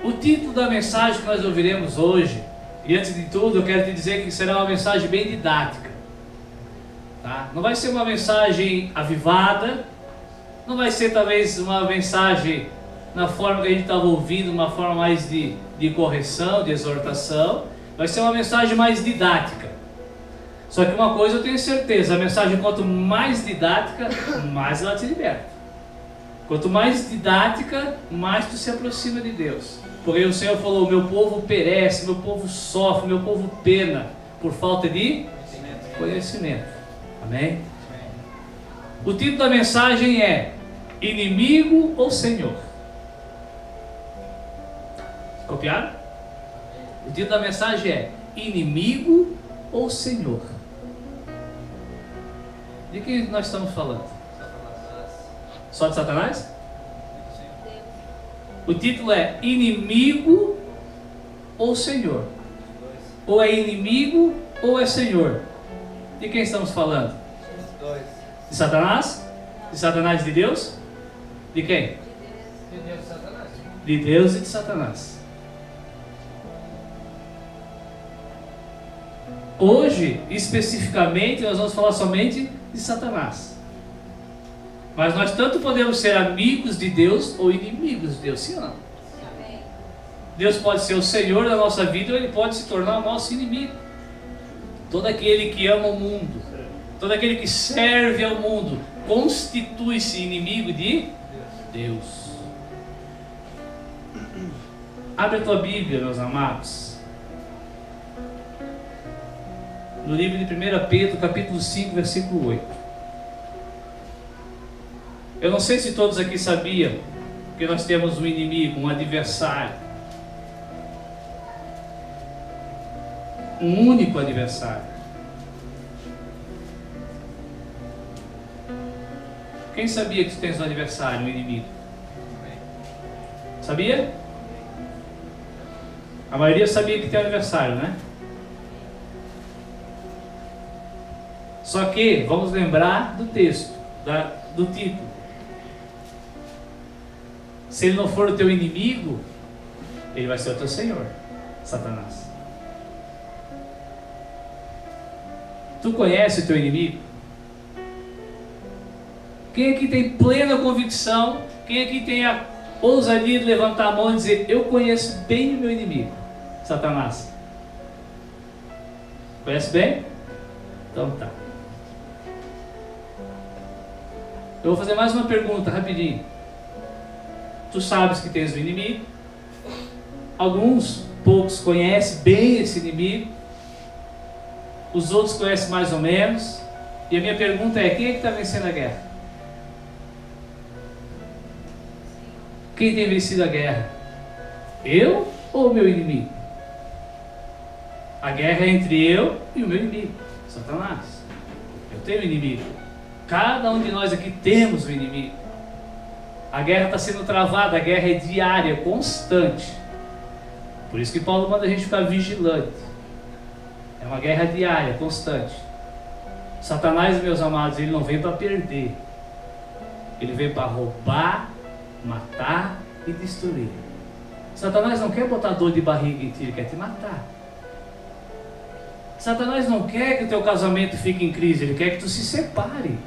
O título da mensagem que nós ouviremos hoje, e antes de tudo eu quero te dizer que será uma mensagem bem didática, tá? Não vai ser uma mensagem avivada, não vai ser talvez uma mensagem na forma que a gente estava ouvindo, uma forma mais de correção, de exortação. Vai ser uma mensagem mais didática. Só que uma coisa eu tenho certeza, a mensagem quanto mais didática, mais ela te liberta. Quanto mais didática, mais tu se aproxima de Deus. Porque o Senhor falou, meu povo perece, meu povo sofre, meu povo pena, por falta de conhecimento. Amém? O título da mensagem é Inimigo ou Senhor? Copiaram? O título da mensagem é Inimigo ou Senhor? De quem nós estamos falando? Só de Satanás? O título é Inimigo ou Senhor? Ou é inimigo ou é Senhor? De quem estamos falando? De Satanás? De Satanás e de Deus? De quem? De Deus e Satanás. De Deus e de Satanás. Hoje, especificamente, nós vamos falar somente de Satanás. Mas nós tanto podemos ser amigos de Deus ou inimigos de Deus, sim ou não? Amém. Deus pode ser o Senhor da nossa vida ou Ele pode se tornar o nosso inimigo. Todo aquele que ama o mundo, todo aquele que serve ao mundo, constitui-se inimigo de Deus. Abre a tua Bíblia, meus amados. No livro de 1 Pedro, capítulo 5, versículo 8. Eu não sei se todos aqui sabiam que nós temos um inimigo, um adversário. Um único adversário. Quem sabia que tu tens um adversário, um inimigo? Sabia? A maioria sabia que tem um adversário, né? Só que, vamos lembrar do texto, do título. Se ele não for o teu inimigo, ele vai ser o teu Senhor, Satanás. Tu conhece o teu inimigo? Quem aqui tem plena convicção? Quem aqui tem a ousadia de levantar a mão e dizer, eu conheço bem o meu inimigo, Satanás? Conhece bem? Então tá. Eu vou fazer mais uma pergunta rapidinho. Tu sabes que tens um inimigo. Poucos conhecem bem esse inimigo. Os outros conhecem mais ou menos. E a minha pergunta é, quem é que está vencendo a guerra? Quem tem vencido a guerra? Eu ou o meu inimigo? A guerra é entre eu e o meu inimigo, Satanás. Eu tenho um inimigo. Cada um de nós aqui temos um inimigo. A guerra está sendo travada, a guerra é diária, constante. Por isso que Paulo manda a gente ficar vigilante. É uma guerra diária, constante. Satanás, meus amados, ele não vem para perder. Ele vem para roubar, matar e destruir. Satanás não quer botar dor de barriga em ti, ele quer te matar. Satanás não quer que o teu casamento fique em crise, ele quer que tu se separe.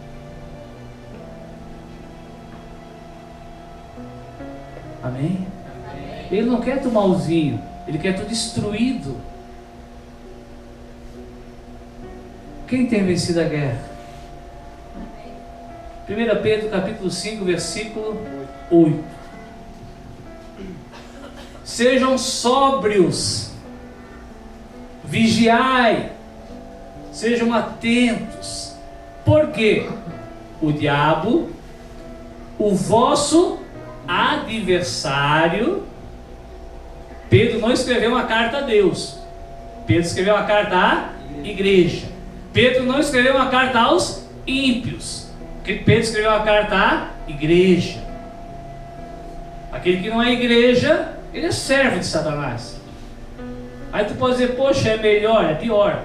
Amém? Amém. Ele não quer tu malzinho, ele quer tu destruído. Quem tem vencido a guerra? 1 Pedro capítulo 5, versículo 8. Sejam sóbrios, vigiai, sejam atentos. Por quê? O diabo, o vosso adversário. Pedro não escreveu uma carta a Deus, Pedro escreveu uma carta à igreja. Pedro não escreveu uma carta aos ímpios, Pedro escreveu uma carta à igreja. Aquele que não é igreja, ele é servo de Satanás. Aí tu pode dizer, poxa, é melhor, é pior.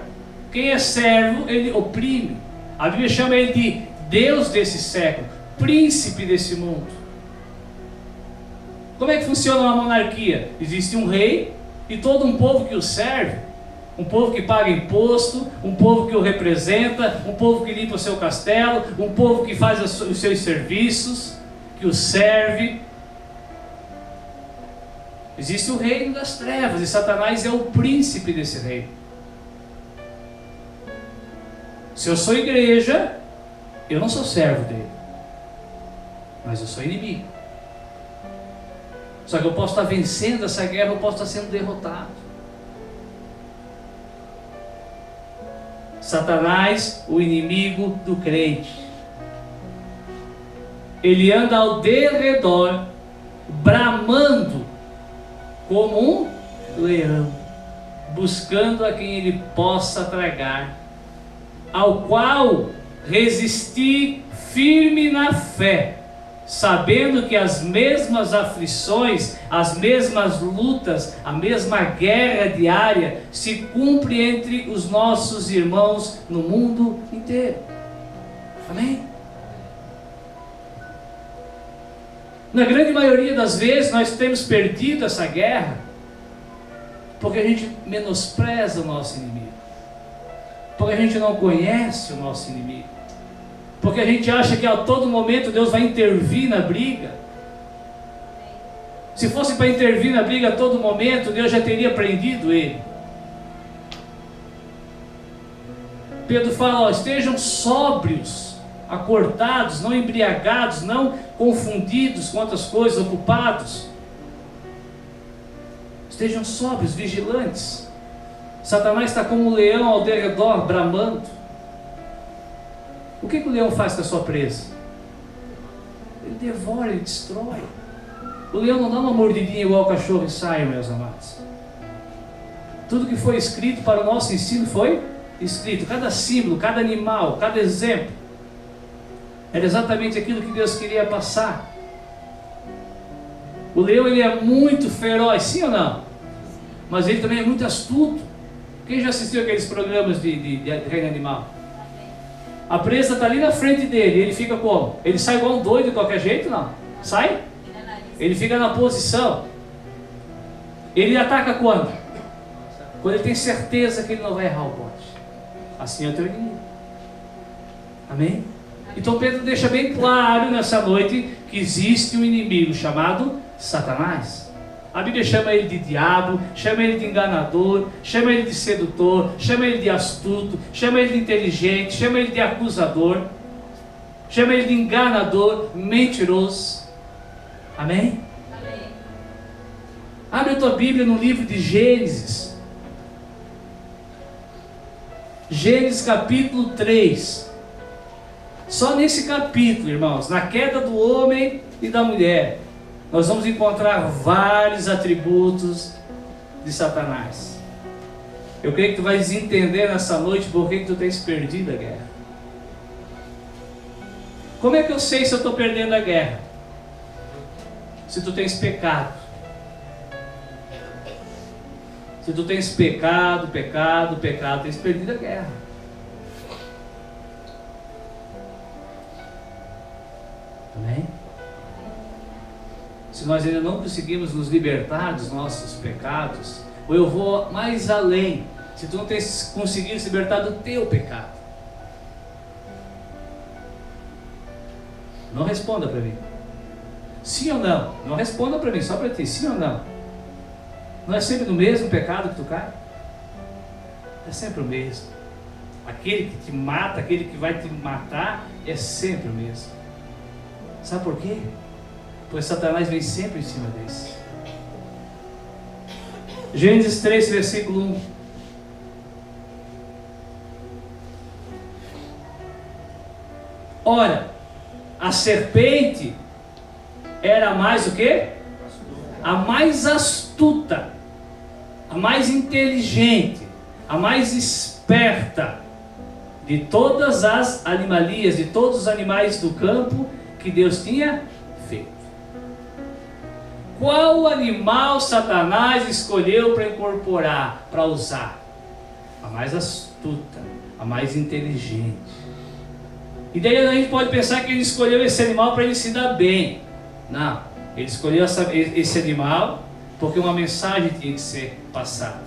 Quem é servo, ele oprime. A Bíblia chama ele de Deus desse século, príncipe desse mundo. Como é que funciona uma monarquia? Existe um rei e todo um povo que o serve. Um povo que paga imposto, um povo que o representa, um povo que limpa o seu castelo, um povo que faz os seus serviços, que o serve. Existe o reino das trevas e Satanás é o príncipe desse reino. Se eu sou igreja, eu não sou servo dele, mas eu sou inimigo. Só que eu posso estar vencendo essa guerra, eu posso estar sendo derrotado. Satanás, o inimigo do crente, ele anda ao derredor, bramando como um leão, buscando a quem ele possa tragar, ao qual resistir firme na fé, sabendo que as mesmas aflições, as mesmas lutas, a mesma guerra diária se cumpre entre os nossos irmãos no mundo inteiro. Amém? Na grande maioria das vezes nós temos perdido essa guerra porque a gente menospreza o nosso inimigo, porque a gente não conhece o nosso inimigo, porque a gente acha que a todo momento Deus vai intervir na briga. Se fosse para intervir na briga a todo momento, Deus já teria prendido ele. Pedro fala, ó, estejam sóbrios, acordados, não embriagados, não confundidos com outras coisas, ocupados. Estejam sóbrios, vigilantes. Satanás está como um leão ao derredor, bramando. O que o leão faz com a sua presa? Ele devora, ele destrói. O leão não dá uma mordidinha igual o cachorro e sai, meus amados. Tudo que foi escrito para o nosso ensino foi escrito. Cada símbolo, cada animal, cada exemplo era exatamente aquilo que Deus queria passar. O leão, ele é muito feroz, sim ou não? Mas ele também é muito astuto. Quem já assistiu aqueles programas de reino animal? A presa está ali na frente dele, ele fica como? Ele sai igual um doido de qualquer jeito? Não. Sai? Ele fica na posição. Ele ataca quando? Quando ele tem certeza que ele não vai errar o bote. Assim é o teu inimigo. Amém? Então Pedro deixa bem claro nessa noite que existe um inimigo chamado Satanás. A Bíblia chama ele de diabo, chama ele de enganador, chama ele de sedutor, chama ele de astuto, chama ele de inteligente, chama ele de acusador, chama ele de enganador, mentiroso. Amém? Amém. Abre a tua Bíblia no livro de Gênesis. Gênesis capítulo 3. Só nesse capítulo, irmãos, na queda do homem e da mulher, nós vamos encontrar vários atributos de Satanás. Eu creio que tu vais entender nessa noite por que tu tens perdido a guerra. Como é que eu sei se eu estou perdendo a guerra? Se tu tens pecado. Se tu tens pecado, tens perdido a guerra. Amém? Se nós ainda não conseguimos nos libertar dos nossos pecados, ou eu vou mais além, se tu não tens conseguido se libertar do teu pecado, não responda para mim. Sim ou não? Não responda para mim, só para ti, sim ou não? Não é sempre no mesmo pecado que tu cai? É sempre o mesmo. Aquele que te mata, aquele que vai te matar, é sempre o mesmo. Sabe por quê? Pois Satanás vem sempre em cima desse. Gênesis 3, versículo 1. Ora, a serpente era mais o quê? A mais astuta, a mais inteligente, a mais esperta de todas as animalias, de todos os animais do campo que Deus tinha feito. Qual animal Satanás escolheu para incorporar, para usar? A mais astuta, a mais inteligente. E daí a gente pode pensar que ele escolheu esse animal para ele se dar bem. Não. Ele escolheu esse animal porque uma mensagem tinha que ser passada.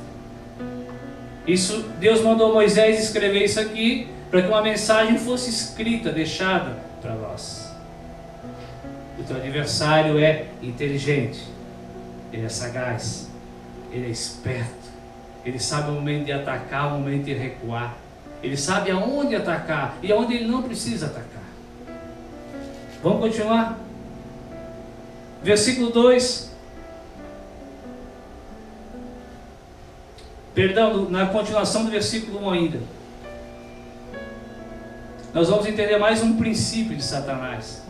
Isso, Deus mandou Moisés escrever isso aqui para que uma mensagem fosse escrita, deixada para nós. O teu adversário é inteligente, ele é sagaz, ele é esperto, ele sabe o momento de atacar, o momento de recuar, ele sabe aonde atacar e aonde ele não precisa atacar. Vamos continuar? Versículo 2. Perdão, na continuação do versículo 1 ainda. Nós vamos entender mais um princípio de Satanás.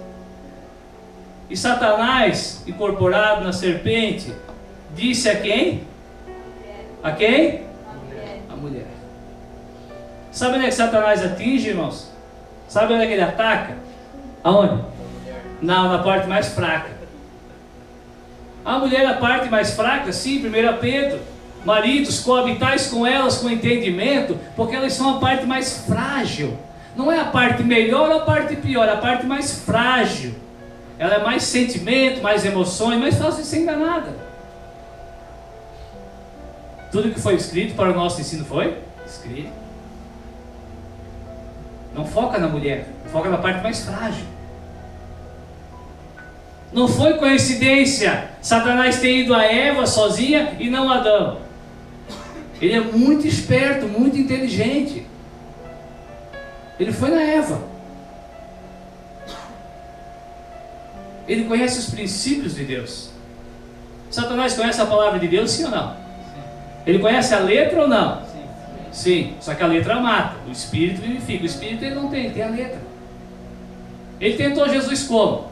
E Satanás, incorporado na serpente, disse a quem? A quem? A mulher. Sabe onde é que Satanás atinge, irmãos? Sabe onde é que ele ataca? Aonde? Não, na parte mais fraca. A mulher é a parte mais fraca, sim, 1 Pedro. Maridos, coabitais com elas com entendimento, porque elas são a parte mais frágil. Não é a parte melhor ou a parte pior, é a parte mais frágil. Ela é mais sentimento, mais emoções, mais fácil de ser enganada. Tudo que foi escrito para o nosso ensino foi escrito. Não foca na mulher, foca na parte mais frágil. Não foi coincidência Satanás ter ido a Eva sozinha e não a Adão. Ele é muito esperto, muito inteligente. Ele foi na Eva. Ele conhece os princípios de Deus. Satanás conhece a palavra de Deus, sim ou não? Sim. Ele conhece a letra ou não? Sim. Sim, só que a letra mata, o espírito vivifica. O espírito ele não tem, ele tem a letra. Ele tentou Jesus como?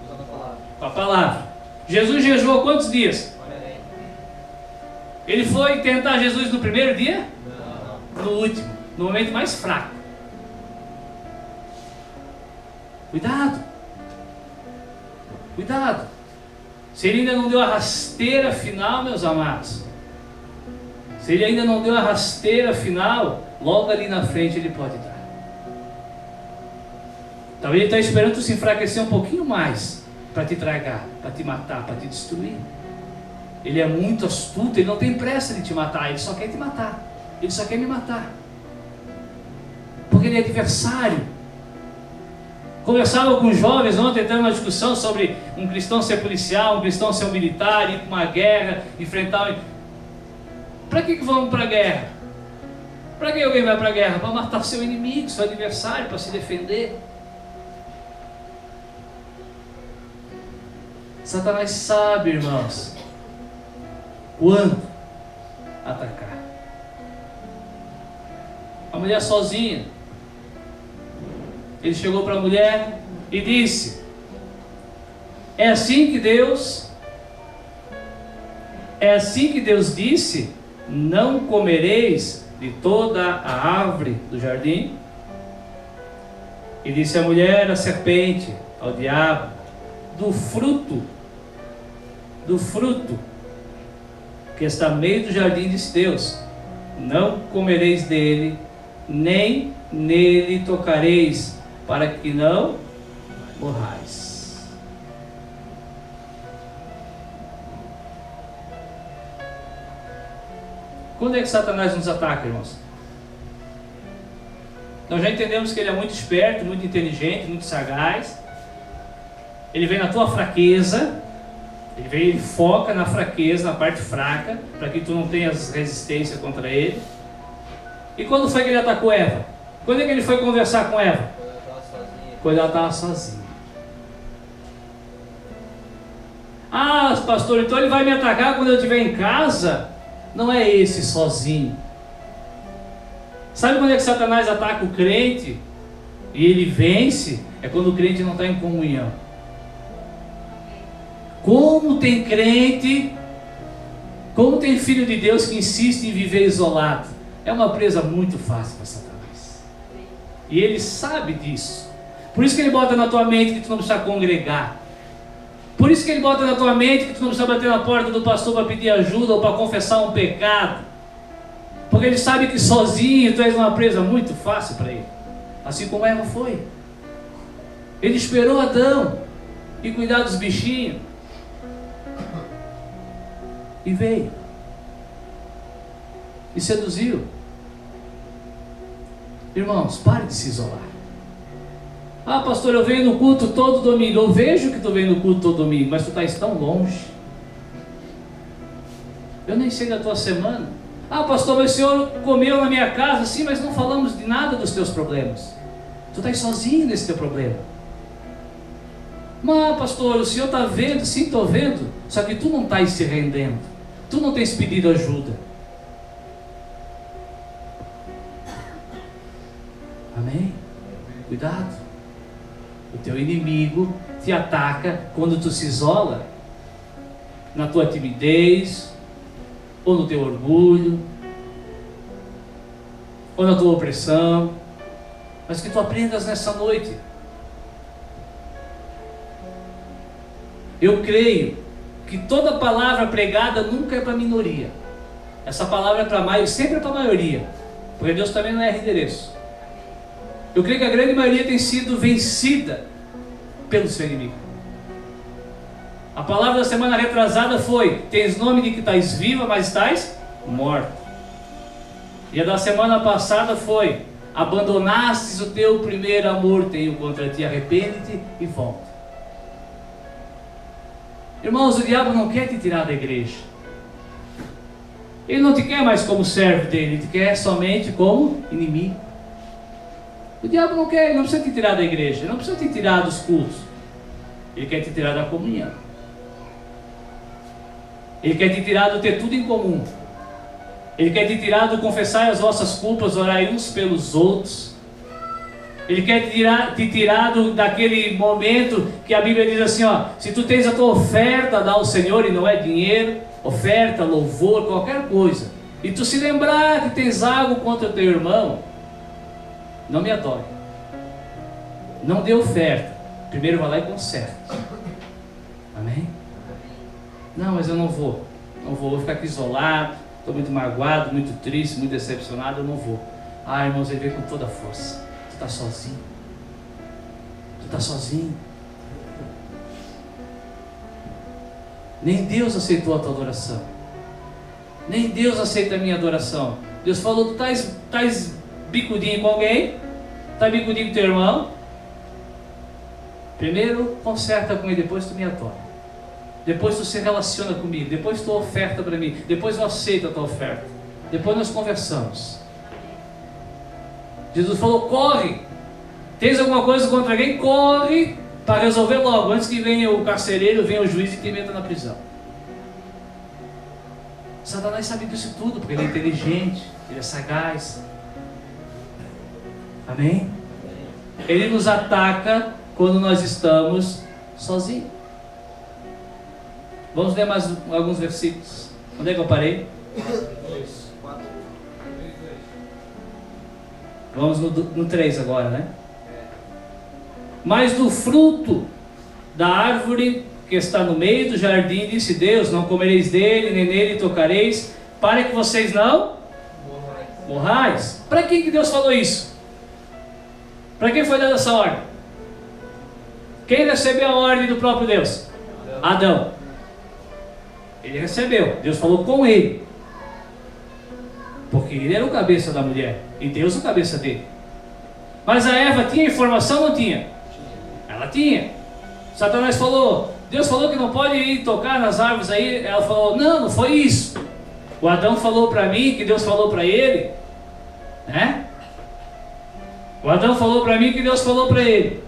Usando a palavra. Com a palavra. Jesus jejuou quantos dias? Ele foi tentar Jesus no primeiro dia? Não. No último, no momento mais fraco. Cuidado. Cuidado. Se ele ainda não deu a rasteira final, meus amados, se ele ainda não deu a rasteira final, logo ali na frente ele pode dar. Talvez ele está esperando tu se enfraquecer um pouquinho mais para te tragar, para te matar, para te destruir. Ele é muito astuto, ele não tem pressa de te matar, ele só quer te matar. Ele só quer me matar. Porque ele é adversário. Conversava com jovens ontem, tendo uma discussão sobre um cristão ser policial, um cristão ser um militar, ir para uma guerra, enfrentar... Para que vamos para a guerra? Para que alguém vai para a guerra? Para matar seu inimigo, seu adversário, para se defender. Satanás sabe, irmãos, quando atacar. A mulher sozinha. Ele chegou para a mulher e disse: é assim que Deus disse: não comereis de toda a árvore do jardim? E disse a mulher à serpente, ao diabo: do fruto que está no meio do jardim, disse Deus: não comereis dele, nem nele tocareis, para que não morrais. Quando é que Satanás nos ataca, irmãos? Nós já entendemos que ele é muito esperto, muito inteligente, muito sagaz. Ele vem na tua fraqueza. Ele foca na fraqueza, na parte fraca, para que tu não tenhas resistência contra ele. E quando foi que ele atacou Eva? Quando é que ele foi conversar com Eva? Quando ela estava sozinha. Ah, pastor, então ele vai me atacar quando eu estiver em casa? Não é esse sozinho. Sabe quando é que Satanás ataca o crente e ele vence? É quando o crente não está em comunhão. Como tem crente, como tem filho de Deus que insiste em viver isolado? É uma presa muito fácil para Satanás. E ele sabe disso. Por isso que ele bota na tua mente que tu não precisa congregar. Por isso que ele bota na tua mente que tu não precisa bater na porta do pastor para pedir ajuda ou para confessar um pecado. Porque ele sabe que sozinho tu és uma presa muito fácil para ele. Assim como Eva foi. Ele esperou Adão e cuidar dos bichinhos. E veio. E seduziu. Irmãos, pare de se isolar. Ah, pastor, eu venho no culto todo domingo. Eu vejo que tu vem no culto todo domingo, mas tu estás tão longe. Eu nem sei da tua semana. Ah, pastor, mas o senhor comeu na minha casa. Sim, mas não falamos de nada dos teus problemas. Tu estás sozinho nesse teu problema. Mas, pastor, o senhor está vendo? Sim, estou vendo. Só que tu não estás se rendendo. Tu não tens pedido ajuda. Amém? Cuidado. O teu inimigo te ataca quando tu se isola. Na tua timidez, ou no teu orgulho, ou na tua opressão. Mas que tu aprendas nessa noite. Eu creio que toda palavra pregada nunca é para minoria. Essa palavra é para a maioria, sempre é para a maioria. Porque Deus também não erra endereço. Eu creio que a grande maioria tem sido vencida pelo seu inimigo. A palavra da semana retrasada foi: tens nome de que estás viva, mas estás morta. E a da semana passada foi: abandonastes o teu primeiro amor, tenho contra ti, arrepende-te e volta. Irmãos, o diabo não quer te tirar da igreja. Ele não te quer mais como servo dele, ele te quer somente como inimigo. O diabo não quer, ele não precisa te tirar da igreja, ele não precisa te tirar dos cultos. Ele quer te tirar da comunhão. Ele quer te tirar do ter tudo em comum. Ele quer te tirar do confessar as vossas culpas, orar uns pelos outros. Ele quer te tirar daquele momento que a Bíblia diz assim, ó, se tu tens a tua oferta, dá ao Senhor, e não é dinheiro, oferta, louvor, qualquer coisa, e tu se lembrar que tens algo contra o teu irmão, não me adore. Não dê oferta. Primeiro vai lá e conserta. Amém? Não, mas eu não vou. Não vou ficar aqui isolado. Estou muito magoado, muito triste, muito decepcionado. Eu não vou. Ah, irmãos, ele veio com toda a força. Tu está sozinho. Tu está sozinho. Nem Deus aceitou a tua adoração. Nem Deus aceita a minha adoração. Deus falou: tu estás bicudinho com alguém? Está bicudinho com teu irmão? Primeiro conserta com ele, depois tu me adora. Depois tu se relaciona comigo, depois tu oferta para mim, depois eu aceito a tua oferta, depois nós conversamos. Jesus falou: corre, tens alguma coisa contra alguém? Corre para resolver logo, antes que venha o carcereiro, venha o juiz e te meta na prisão. Satanás sabe disso tudo, porque ele é inteligente, ele é sagaz. Amém? Ele nos ataca quando nós estamos sozinhos. Vamos ler mais alguns versículos. Onde é que eu parei? 2, 4, 2. Vamos no 3 agora, né? Mas do fruto da árvore que está no meio do jardim, disse Deus: não comereis dele, nem nele tocareis, para que vocês não morrais. Para quem que Deus falou isso? Para quem foi dada essa ordem? Quem recebeu a ordem do próprio Deus? Adão. Ele recebeu, Deus falou com ele, porque ele era o cabeça da mulher e Deus o cabeça dele. Mas a Eva tinha informação ou não tinha? Ela tinha. Satanás falou, Deus falou que não pode ir tocar nas árvores aí. Ela falou: não, não foi isso. O Adão falou para mim que Deus falou para ele, né? O Adão falou para mim que Deus falou para ele.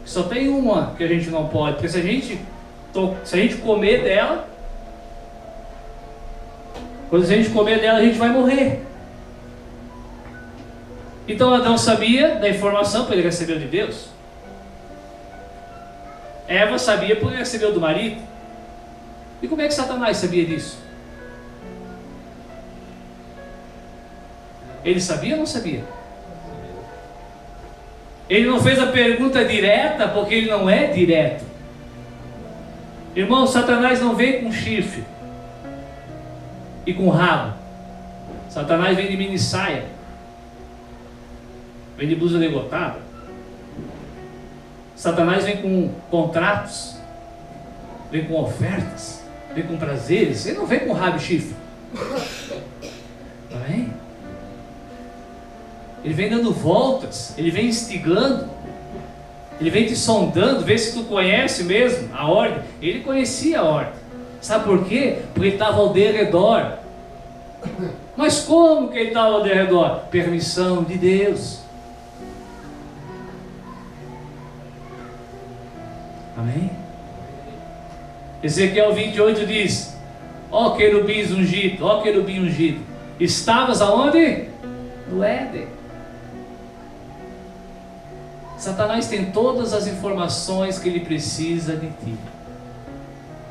Só tem uma que a gente não pode, porque se a gente comer dela, quando a gente comer dela, a gente vai morrer. Então Adão sabia da informação, porque ele recebeu de Deus. Eva sabia porque recebeu do marido. E como é que Satanás sabia disso? Ele sabia ou não sabia? Ele não fez a pergunta direta porque ele não é direto. Irmão, Satanás não vem com chifre e com rabo. Satanás vem de mini saia, vem de blusa degotada. Satanás vem com contratos, vem com ofertas. vem com prazeres, ele não vem com rabo e chifre. Tá bem? Ele vem dando voltas, ele vem instigando, ele vem te sondando, ver se tu conhece mesmo a ordem. Ele conhecia a ordem. Sabe por quê? Porque ele estava ao derredor. Mas como que ele estava ao derredor? Permissão de Deus. Amém? Ezequiel 28 diz: ó querubins ungido, ó querubim ungido, estavas aonde? No Éden. Satanás tem todas as informações que ele precisa de ti.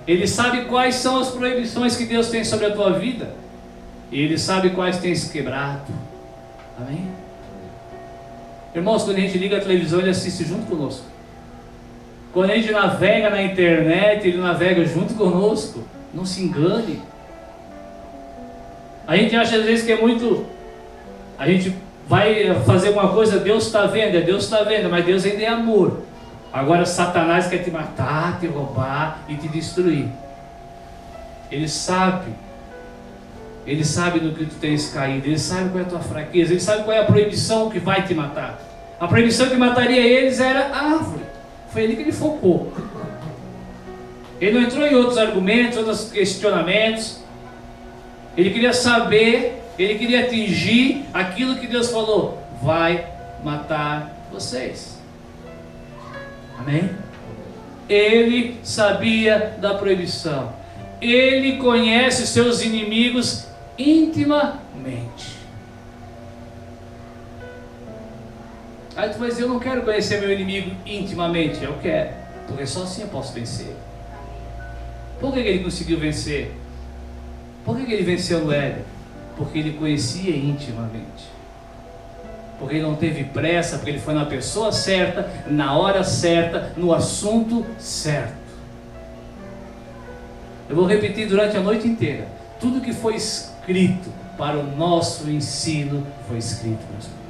Ele sabe quais são as proibições que Deus tem sobre a tua vida. E ele sabe quais tens quebrado. Amém? Irmãos, quando a gente liga a televisão, ele assiste junto conosco. Quando a gente navega na internet, ele navega junto conosco. Não se engane. A gente acha às vezes que é muito... A gente vai fazer uma coisa, Deus está vendo, Deus está vendo, mas Deus ainda é amor. Agora Satanás quer te matar, te roubar e te destruir. Ele sabe no que tu tens caído, ele sabe qual é a tua fraqueza, ele sabe qual é a proibição que vai te matar. A proibição que mataria eles era a árvore. Foi ali que ele focou. Ele não entrou em outros argumentos, outros questionamentos. Ele queria saber, ele queria atingir aquilo que Deus falou: vai matar vocês. Amém? Ele sabia da proibição. Ele conhece os seus inimigos intimamente. Aí tu vai dizer: eu não quero conhecer meu inimigo intimamente. Eu quero, porque só assim eu posso vencer. Por que ele conseguiu vencer? Por que ele venceu no Éden? Porque ele conhecia intimamente. Porque ele não teve pressa, porque ele foi na pessoa certa, na hora certa, no assunto certo. Eu vou repetir durante a noite inteira: tudo que foi escrito para o nosso ensino foi escrito, meus irmãos.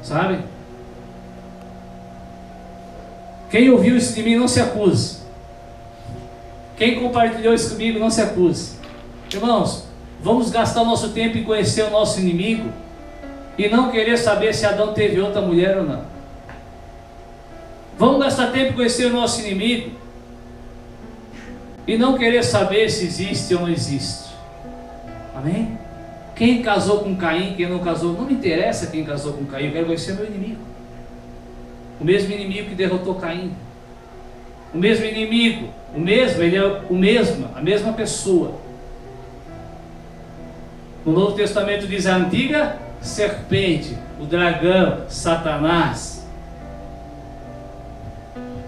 Sabe? Quem ouviu isso de mim não se acuse. Quem compartilhou isso comigo não se acuse. Irmãos, vamos gastar o nosso tempo em conhecer o nosso inimigo e não querer saber se Adão teve outra mulher ou não. Vamos gastar tempo em conhecer o nosso inimigo e não querer saber se existe ou não existe. Amém? Quem casou com Caim, quem não casou, não me interessa quem casou com Caim, eu quero conhecer meu inimigo. O mesmo inimigo que derrotou Caim. O mesmo inimigo, ele é a mesma pessoa. No Novo Testamento diz a antiga serpente, o dragão, Satanás.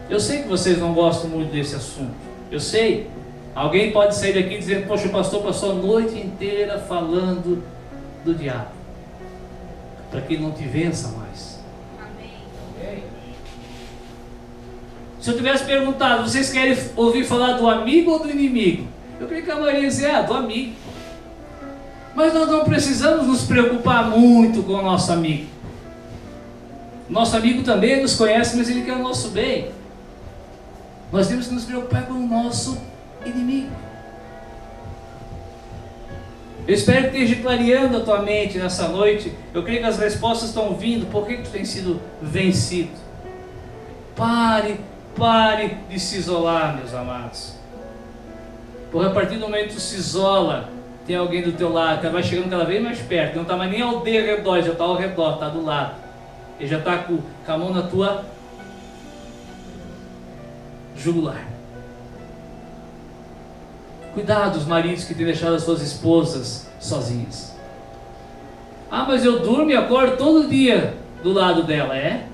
Eu sei que vocês não gostam muito desse assunto. Eu sei. Alguém pode sair daqui dizendo: poxa, o pastor passou a noite inteira falando do diabo, para que ele não te vença mais. Amém. Se eu tivesse perguntado: vocês querem ouvir falar do amigo ou do inimigo? Eu creio que a maioria ia dizer: do amigo. Mas nós não precisamos nos preocupar muito com o nosso amigo. Nosso amigo também nos conhece, mas ele quer o nosso bem. Nós temos que nos preocupar com o nosso inimigo. Eu espero que esteja clareando a tua mente nessa noite. Eu creio que as respostas estão vindo. Por que tu tem sido vencido? Pare de se isolar, meus amados. Porque a partir do momento que tu se isola, tem alguém do teu lado, que vai chegando cada vez mais perto, não está mais nem ao derredor, já está ao redor, está do lado. Ele já está com a mão na tua jugular. Cuidado dos maridos que têm deixado as suas esposas sozinhas. Ah, mas eu durmo e acordo todo dia do lado dela. É?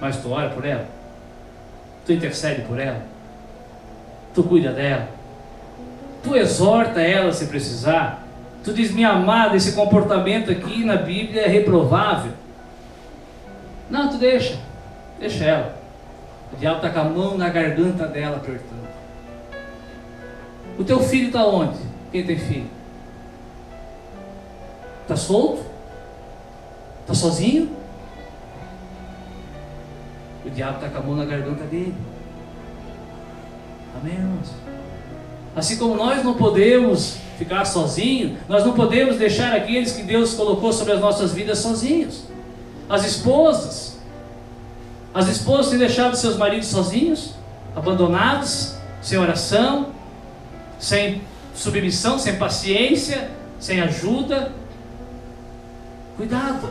Mas tu ora por ela? Tu intercede por ela? Tu cuida dela? Tu exorta ela se precisar? Tu diz: minha amada, esse comportamento aqui na Bíblia é reprovável. Não, tu deixa ela. O diabo está com a mão na garganta dela apertando. O teu filho está onde? Quem tem filho? Está solto? Está sozinho? O diabo está com a mão na garganta dele. Amém, irmãos? Assim como nós não podemos ficar sozinhos, nós não podemos deixar aqueles que Deus colocou sobre as nossas vidas sozinhos. As esposas têm deixado seus maridos sozinhos, abandonados, sem oração, sem submissão, sem paciência, sem ajuda. Cuidado.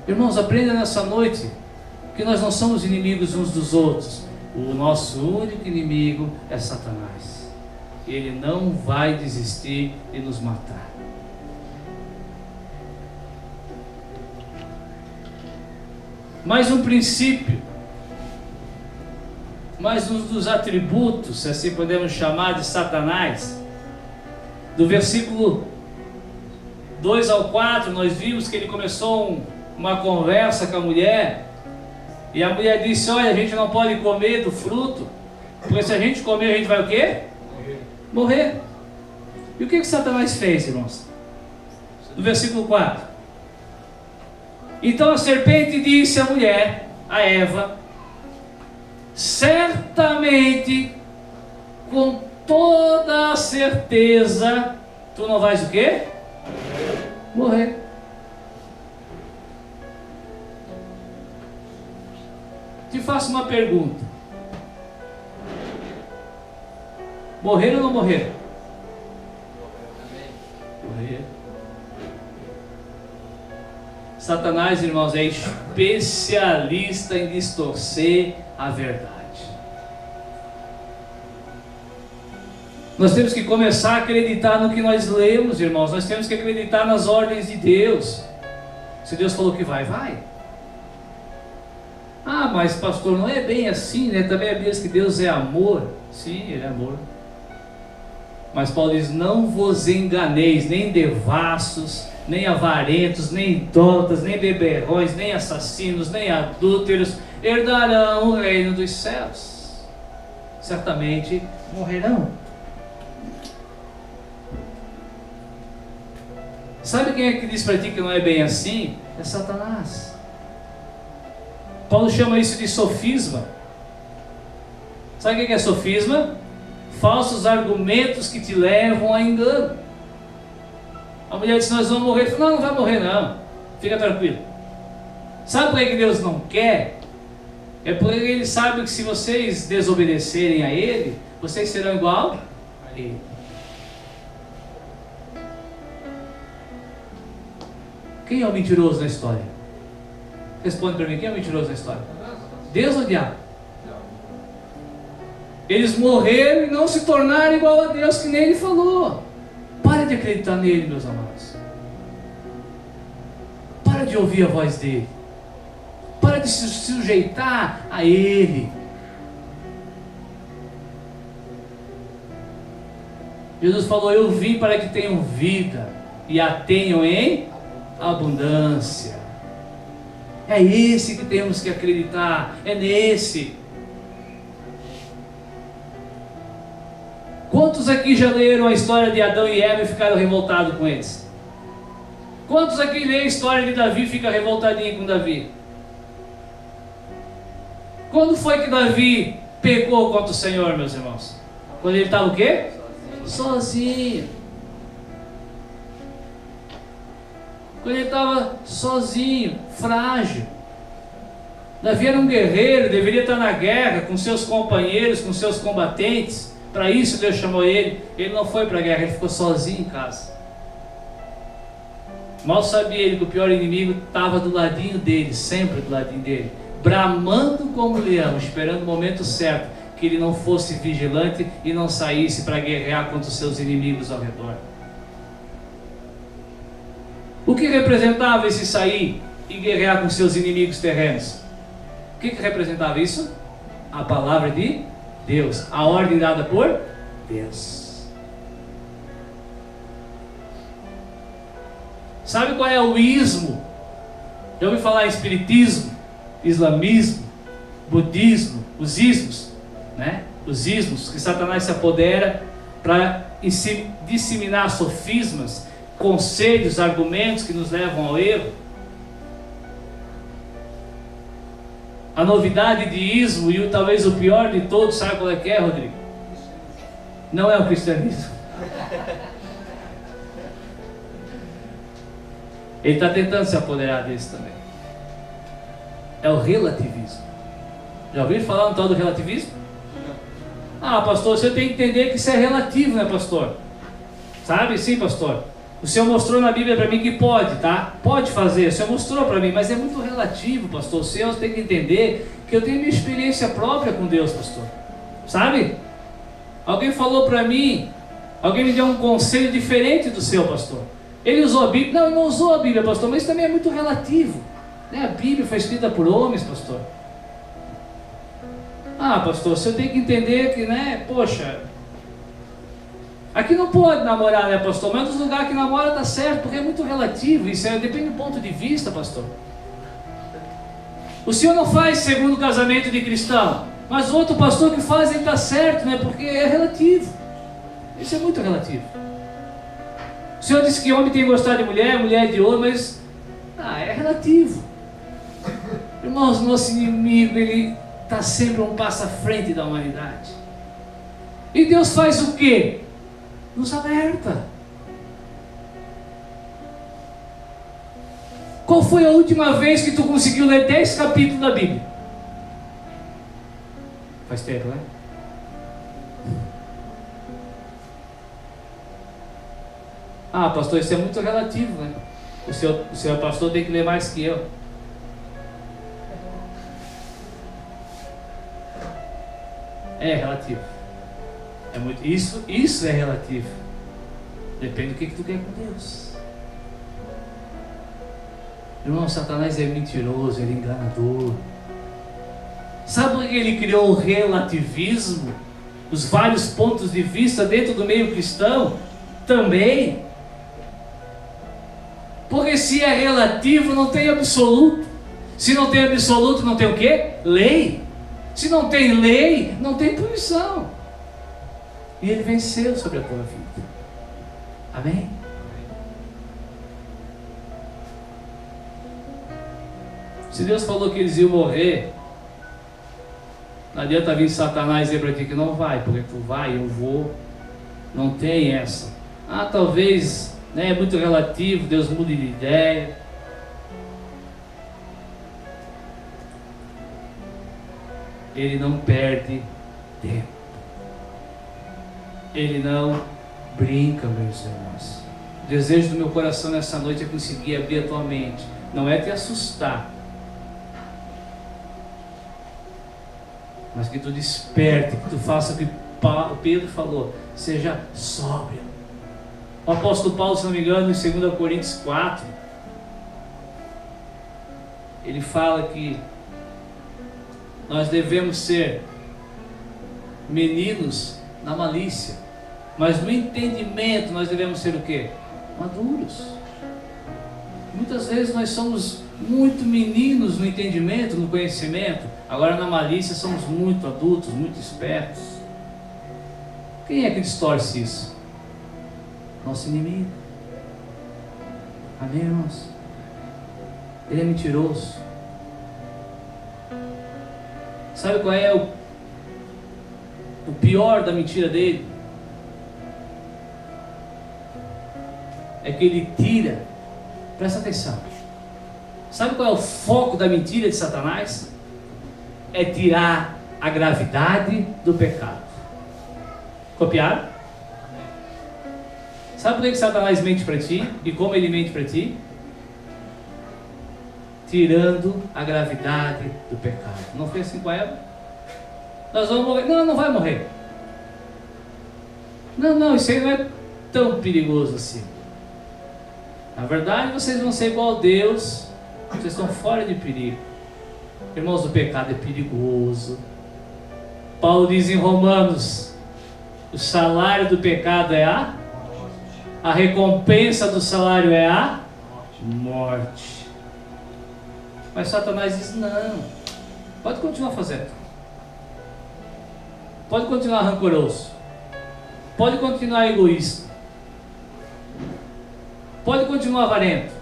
Irmãos, aprenda nessa noite que nós não somos inimigos uns dos outros. O nosso único inimigo é Satanás. Ele não vai desistir de nos matar. Mais um princípio, mais um dos atributos, se assim podemos chamar, de Satanás. Do versículo 2 ao 4, nós vimos que ele começou uma conversa com a mulher. E a mulher disse: olha, a gente não pode comer do fruto, porque se a gente comer, a gente vai o quê? Morrer. E o que Satanás fez, irmãos? No versículo 4. Então a serpente disse à mulher, a Eva: certamente, com toda a certeza, tu não vais o quê? Morrer. Te faço uma pergunta: morrer ou não morrer? Morrer. Satanás, irmãos, é especialista em distorcer a verdade. Nós temos que começar a acreditar no que nós lemos, irmãos. Nós temos que acreditar nas ordens de Deus. Se Deus falou que vai, vai. Ah, mas pastor, não é bem assim, né? Também a Bíblia diz que Deus é amor. Sim, Ele é amor. Mas Paulo diz: não vos enganeis, nem devassos, nem avarentos, nem idólatras, nem beberrões, nem assassinos, nem adúlteros herdarão o reino dos céus. Certamente morrerão. Sabe quem é que diz para ti que não é bem assim? É Satanás. Paulo chama isso de sofisma. Sabe o que é sofisma? Falsos argumentos que te levam a engano. A mulher disse: nós vamos morrer. Ele falou: não vai morrer não, fica tranquilo. Sabe por que Deus não quer? É porque Ele sabe que se vocês desobedecerem a Ele, vocês serão igual a Ele. Quem é o mentiroso na história? Responde para mim, quem é o mentiroso na história? Deus ou o diabo? Eles morreram e não se tornaram igual a Deus, que nem Ele falou. Para de acreditar nele, meus amados. Para de ouvir a voz dele. Para de se sujeitar a Ele. Jesus falou: eu vim para que tenham vida e a tenham em abundância. É esse que temos que acreditar, é nesse. Quantos aqui já leram a história de Adão e Eva e ficaram revoltados com eles? Quantos aqui leem a história de Davi e ficam revoltadinhos com Davi? Quando foi que Davi pecou contra o Senhor, meus irmãos? Quando ele estava o quê? Sozinho. Quando ele estava sozinho, frágil. Davi era um guerreiro, deveria estar na guerra com seus companheiros, com seus combatentes. Para isso Deus chamou ele. Ele não foi para a guerra, ele ficou sozinho em casa. Mal sabia ele que o pior inimigo estava do ladinho dele, sempre do ladinho dele, bramando como leão, esperando o momento certo, que ele não fosse vigilante e não saísse para guerrear contra os seus inimigos ao redor. O que representava esse sair e guerrear com seus inimigos terrenos? O que representava isso? A palavra de Deus, a ordem dada por Deus. Sabe qual é o ismo? Já ouviu falar em espiritismo, islamismo, budismo, os ismos, né? Os ismos que Satanás se apodera para disseminar sofismas, conselhos, argumentos que nos levam ao erro. A novidade de ismo e talvez o pior de todos, sabe qual é que é, Rodrigo? Não é o cristianismo. Ele está tentando se apoderar desse também. É o relativismo. Já ouviram falar no tal do relativismo? Ah, pastor, você tem que entender que isso é relativo, né, pastor? Sabe? Sim, pastor. O Senhor mostrou na Bíblia para mim que pode, tá? Pode fazer, o Senhor mostrou para mim, mas é muito relativo, pastor. O Senhor tem que entender que eu tenho minha experiência própria com Deus, pastor. Sabe? Alguém falou para mim, alguém me deu um conselho diferente do seu, pastor. Ele usou a Bíblia. Não, ele não usou a Bíblia, pastor, mas isso também é muito relativo. Né? A Bíblia foi escrita por homens, pastor. Ah, pastor, você tem que entender que, né, poxa, aqui não pode namorar, né, pastor? Mas nos lugares que namora dá certo, porque é muito relativo. Isso depende do ponto de vista, pastor. O senhor não faz segundo casamento de cristão, mas o outro pastor que faz, ele está certo, né? Porque é relativo. Isso é muito relativo. O senhor disse que homem tem que gostar de mulher, mulher de homem, mas é relativo. Irmãos, nosso inimigo, ele está sempre um passo à frente da humanidade. E Deus faz o quê? Nos alerta. Qual foi a última vez que tu conseguiu ler 10 capítulos da Bíblia? Faz tempo, né? Ah, pastor, isso é muito relativo, né? O senhor pastor tem que ler mais que eu. É relativo. É muito, isso é relativo. Depende do que tu quer com Deus. Irmão, Satanás é mentiroso, ele é enganador. Sabe por que ele criou o relativismo? Os vários pontos de vista dentro do meio cristão? Também. Porque se é relativo, não tem absoluto. Se não tem absoluto, não tem o quê? Lei. Se não tem lei, não tem punição. E ele venceu sobre a tua vida. Amém? Se Deus falou que eles iam morrer, não adianta vir Satanás dizer para ti que não vai, porque tu vai, eu vou. Não tem essa. Ah, talvez, né, é muito relativo, Deus mude de ideia. Ele não perde tempo. Ele não brinca, meus irmãos. O desejo do meu coração nessa noite é conseguir abrir a tua mente. Não é te assustar, mas que tu desperte, que tu faça o que Pedro falou, seja sóbrio. O apóstolo Paulo, se não me engano, em 2 Coríntios 4, ele fala que nós devemos ser meninos na malícia, mas no entendimento nós devemos ser o quê? Maduros. Muitas vezes nós somos muito meninos no entendimento, no conhecimento, agora na malícia somos muito adultos, muito espertos. Quem é que distorce isso? Nosso inimigo. Amém, irmãos? Ele é mentiroso. Sabe qual é o pior da mentira dele? É que ele tira, presta atenção, sabe qual é o foco da mentira de Satanás? É tirar a gravidade do pecado. Copiaram? Sabe por que Satanás mente para ti? E como ele mente para ti? Tirando a gravidade do pecado. Não foi assim com Eva? Nós vamos morrer. Não, não vai morrer. Não, isso aí não é tão perigoso assim. Na verdade, vocês vão ser igual a Deus. Vocês estão fora de perigo. Irmãos, o pecado é perigoso. Paulo diz em Romanos: o salário do pecado é a recompensa do salário é a morte. Mas Satanás diz: não, pode continuar fazendo, pode continuar rancoroso, pode continuar egoísta, pode continuar avarento,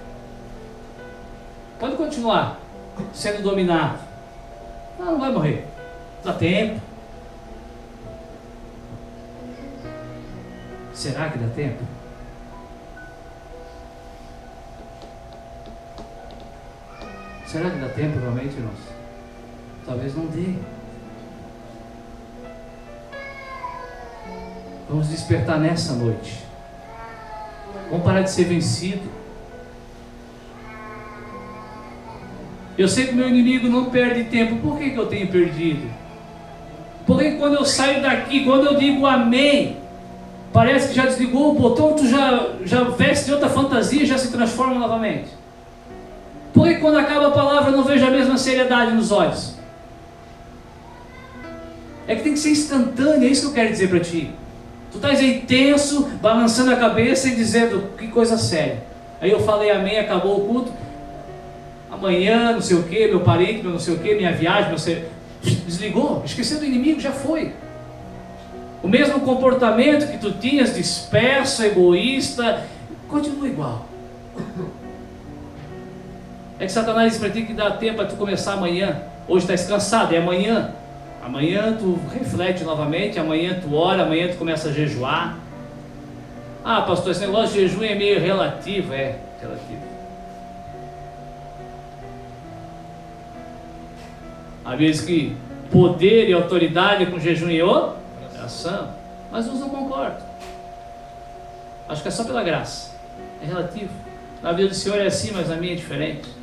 pode continuar sendo dominado, Não, não vai morrer. Dá tempo. Será que dá tempo? Será que dá tempo realmente, irmãos? Talvez não dê. Vamos despertar nessa noite. Vamos parar de ser vencido. Eu sei que o meu inimigo não perde tempo. Por que eu tenho perdido? Porque quando eu saio daqui, quando eu digo amém, parece que já desligou o botão, tu já veste de outra fantasia e já se transforma novamente. Porque quando acaba a palavra eu não vejo a mesma seriedade nos olhos. É que tem que ser instantâneo, é isso que eu quero dizer para ti. Tu estás aí tenso, balançando a cabeça e dizendo, que coisa séria. Aí eu falei amém, acabou o culto. Amanhã, não sei o que, meu parente, meu não sei o que, minha viagem, desligou, esqueceu do inimigo, já foi. O mesmo comportamento que tu tinhas, disperso, egoísta, continua igual. É que Satanás diz para ti que dá tempo para tu começar amanhã. Hoje estás cansado, é amanhã. Amanhã tu reflete novamente, amanhã tu ora, amanhã tu começa a jejuar. Ah, pastor, esse negócio de jejum é meio relativo. É, relativo. Há vezes que poder e autoridade com jejum e oração, mas uns não concordam. Acho que é só pela graça. É relativo. Na vida do Senhor é assim, mas na minha é diferente.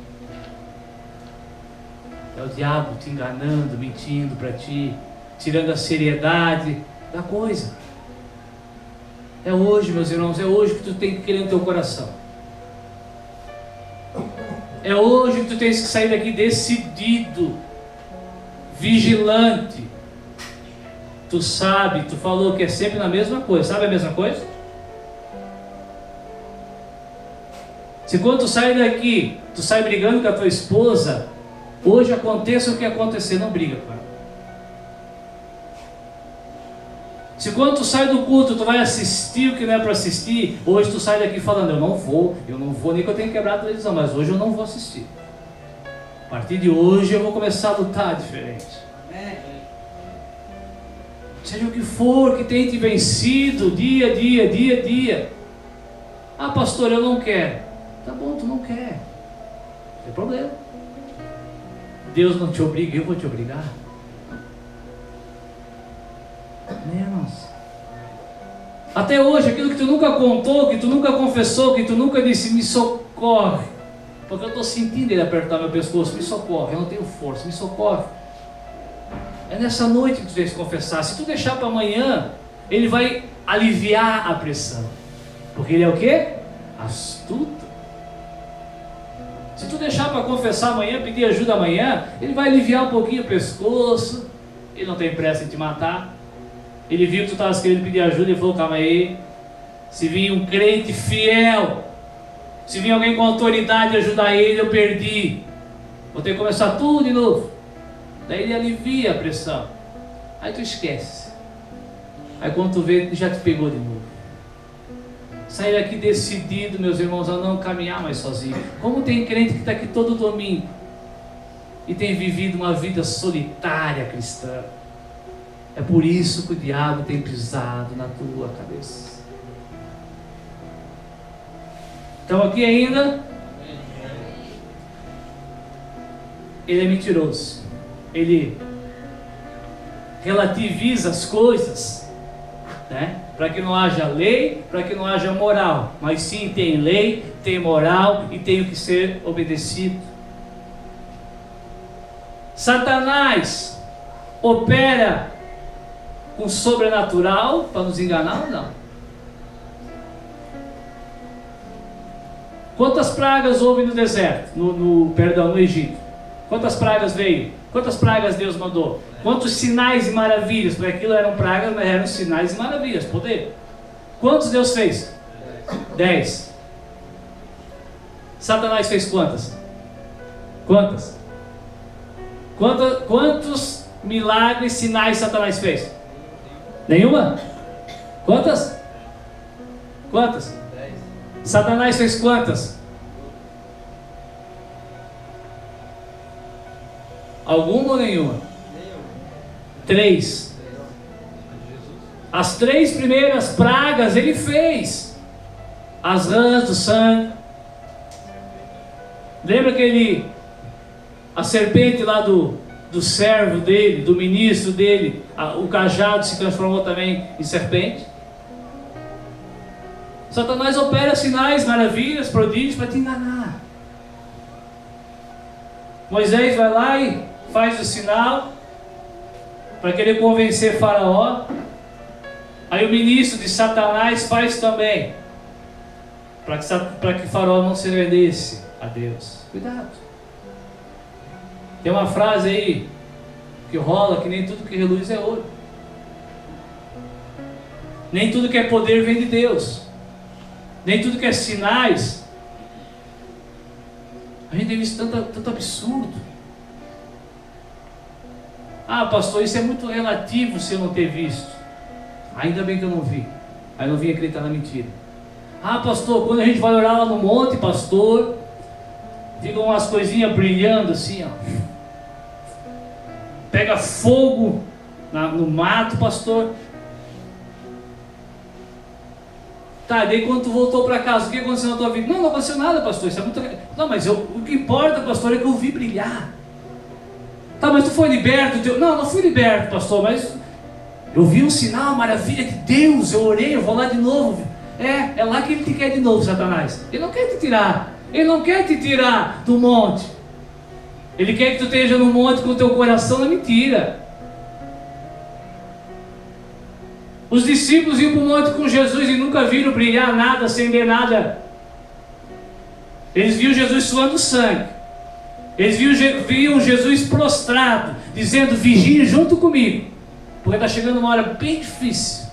É o diabo te enganando, mentindo para ti, tirando a seriedade da coisa. É hoje, meus irmãos, é hoje que tu tem que querer no teu coração. É hoje que tu tens que sair daqui decidido, vigilante. Tu sabe, tu falou que é sempre na mesma coisa. Sabe a mesma coisa? Se quando tu sai daqui, tu sai brigando com a tua esposa, hoje aconteça o que acontecer, não briga com ela. Se quando tu sai do culto, tu vai assistir o que não é para assistir, hoje tu sai daqui falando, eu não vou, nem que eu tenha quebrado a televisão, mas hoje eu não vou assistir. A partir de hoje eu vou começar a lutar diferente. Seja o que for que tenha te vencido, dia a dia. Ah, pastor, eu não quero. Tá bom, tu não quer. Não tem problema. Deus não te obriga, eu vou te obrigar. Menos. Até hoje, aquilo que tu nunca contou, que tu nunca confessou, que tu nunca disse, me socorre. Porque eu estou sentindo ele apertar meu pescoço, me socorre, eu não tenho força, me socorre. É nessa noite que tu tens que confessar. Se tu deixar para amanhã, ele vai aliviar a pressão. Porque ele é o quê? Astuto. Se tu deixar para confessar amanhã, pedir ajuda amanhã, ele vai aliviar um pouquinho o pescoço. Ele não tem pressa em te matar. Ele viu que tu estavas querendo pedir ajuda e falou, calma aí. Se vir um crente fiel, se vir alguém com autoridade ajudar ele, eu perdi. Vou ter que começar tudo de novo. Daí ele alivia a pressão. Aí tu esquece. Aí quando tu vê, ele já te pegou de novo. Sair daqui decidido, meus irmãos, a não caminhar mais sozinho. Como tem crente que está aqui todo domingo e tem vivido uma vida solitária cristã. É por isso que o diabo tem pisado na tua cabeça. Então aqui ainda, ele é mentiroso. Ele relativiza as coisas, né? Para que não haja lei, para que não haja moral, mas sim tem lei, tem moral e tem o que ser obedecido. Satanás opera com sobrenatural para nos enganar ou não? Quantas pragas houve no deserto, no Egito? Quantas pragas veio? Quantas pragas Deus mandou? Quantos sinais e maravilhas? Porque aquilo eram pragas, mas eram sinais e maravilhas, poder. Quantos Deus fez? 10. Satanás fez quantas? Quantas? Quantos milagres, sinais Satanás fez? Nenhuma? Quantas? Quantas? 10. Satanás fez quantas? Alguma ou nenhuma? 3. As 3 primeiras pragas ele fez. As rãs do sangue. Lembra a serpente lá do servo dele, do ministro dele, o cajado se transformou também em serpente. Satanás opera sinais, maravilhas, prodígios para te enganar. Moisés vai lá e faz o sinal para querer convencer Faraó. Aí o ministro de Satanás faz também para que Faraó não se rendesse a Deus. Cuidado. Tem uma frase aí que rola que nem tudo que reluz é ouro. Nem tudo que é poder vem de Deus. Nem tudo que é sinais. A gente tem visto tanto absurdo. Ah, pastor, isso é muito relativo se eu não ter visto. Ainda bem que eu não vi. Aí eu não vim acreditar na mentira. Ah, pastor, quando a gente vai orar lá no monte, pastor, ficam umas coisinhas brilhando assim, ó. Pega fogo no mato, pastor. Tá, daí quando tu voltou para casa, o que aconteceu na tua vida? Não aconteceu nada, pastor, isso é muito... Não, mas o que importa, pastor, é que eu vi brilhar. Tá, mas tu foi liberto? Não fui liberto, pastor, mas eu vi um sinal, maravilha de Deus, eu orei, eu vou lá de novo. É lá que ele te quer de novo, Satanás. Ele não quer te tirar, ele não quer te tirar do monte. Ele quer que tu esteja no monte com o teu coração na mentira. Os discípulos iam para o monte com Jesus e nunca viram brilhar nada, acender nada. Eles viam Jesus suando sangue. Eles viam Jesus prostrado, dizendo: vigie junto comigo, porque está chegando uma hora bem difícil.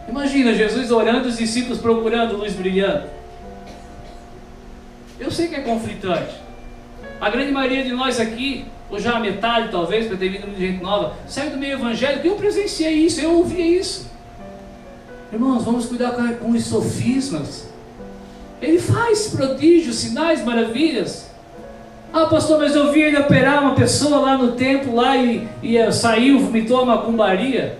Imagina Jesus orando, os discípulos procurando luz brilhando. Eu sei que é conflitante. A grande maioria de nós aqui, ou já a metade talvez, para ter vindo muita gente nova, saiu do meio evangélico. Eu presenciei isso, eu ouvia isso. Irmãos, vamos cuidar com os sofismas. Ele faz prodígios, sinais, maravilhas. Ah, pastor, mas eu vi ele operar uma pessoa lá no templo lá e saiu, vomitou a macumbaria.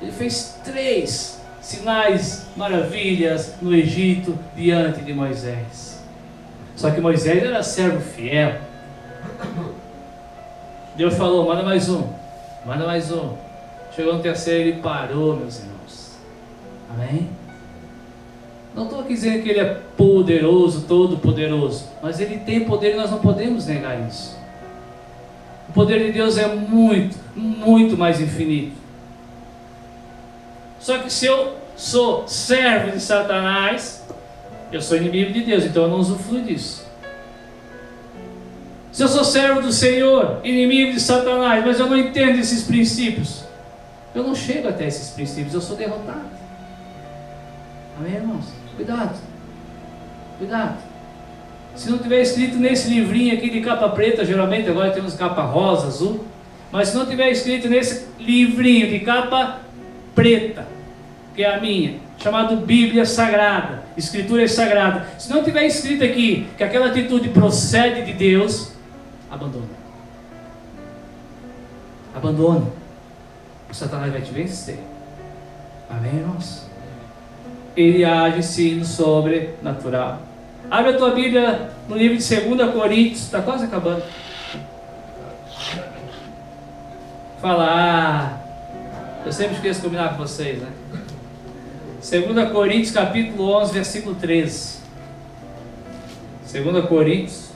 Ele fez 3 sinais, maravilhas no Egito diante de Moisés. Só que Moisés era servo fiel. Deus falou: manda mais um, manda mais um. Chegou no terceiro, ele parou, meus irmãos. Amém? Não estou aqui dizendo que ele é poderoso, todo poderoso, mas ele tem poder e nós não podemos negar isso. O poder de Deus é muito, muito mais infinito. Só que se eu sou servo de Satanás, eu sou inimigo de Deus, então eu não usufruo disso. Se eu sou servo do Senhor, inimigo de Satanás, mas eu não entendo esses princípios, eu não chego até esses princípios, eu sou derrotado. Amém, irmãos? Cuidado, cuidado. Se não tiver escrito nesse livrinho aqui de capa preta, geralmente agora temos capa rosa, azul, mas se não tiver escrito nesse livrinho de capa preta, que é a minha, chamado Bíblia Sagrada, Escrituras Sagradas, se não tiver escrito aqui que aquela atitude procede de Deus, abandona. Abandona. O Satanás vai te vencer. Amém, irmãos? Ele age sim no sobrenatural. Abre a tua Bíblia no livro de 2 Coríntios, está quase acabando. Fala, eu sempre esqueço de combinar com vocês, né? 2 Coríntios capítulo 11, versículo 13. 2 Coríntios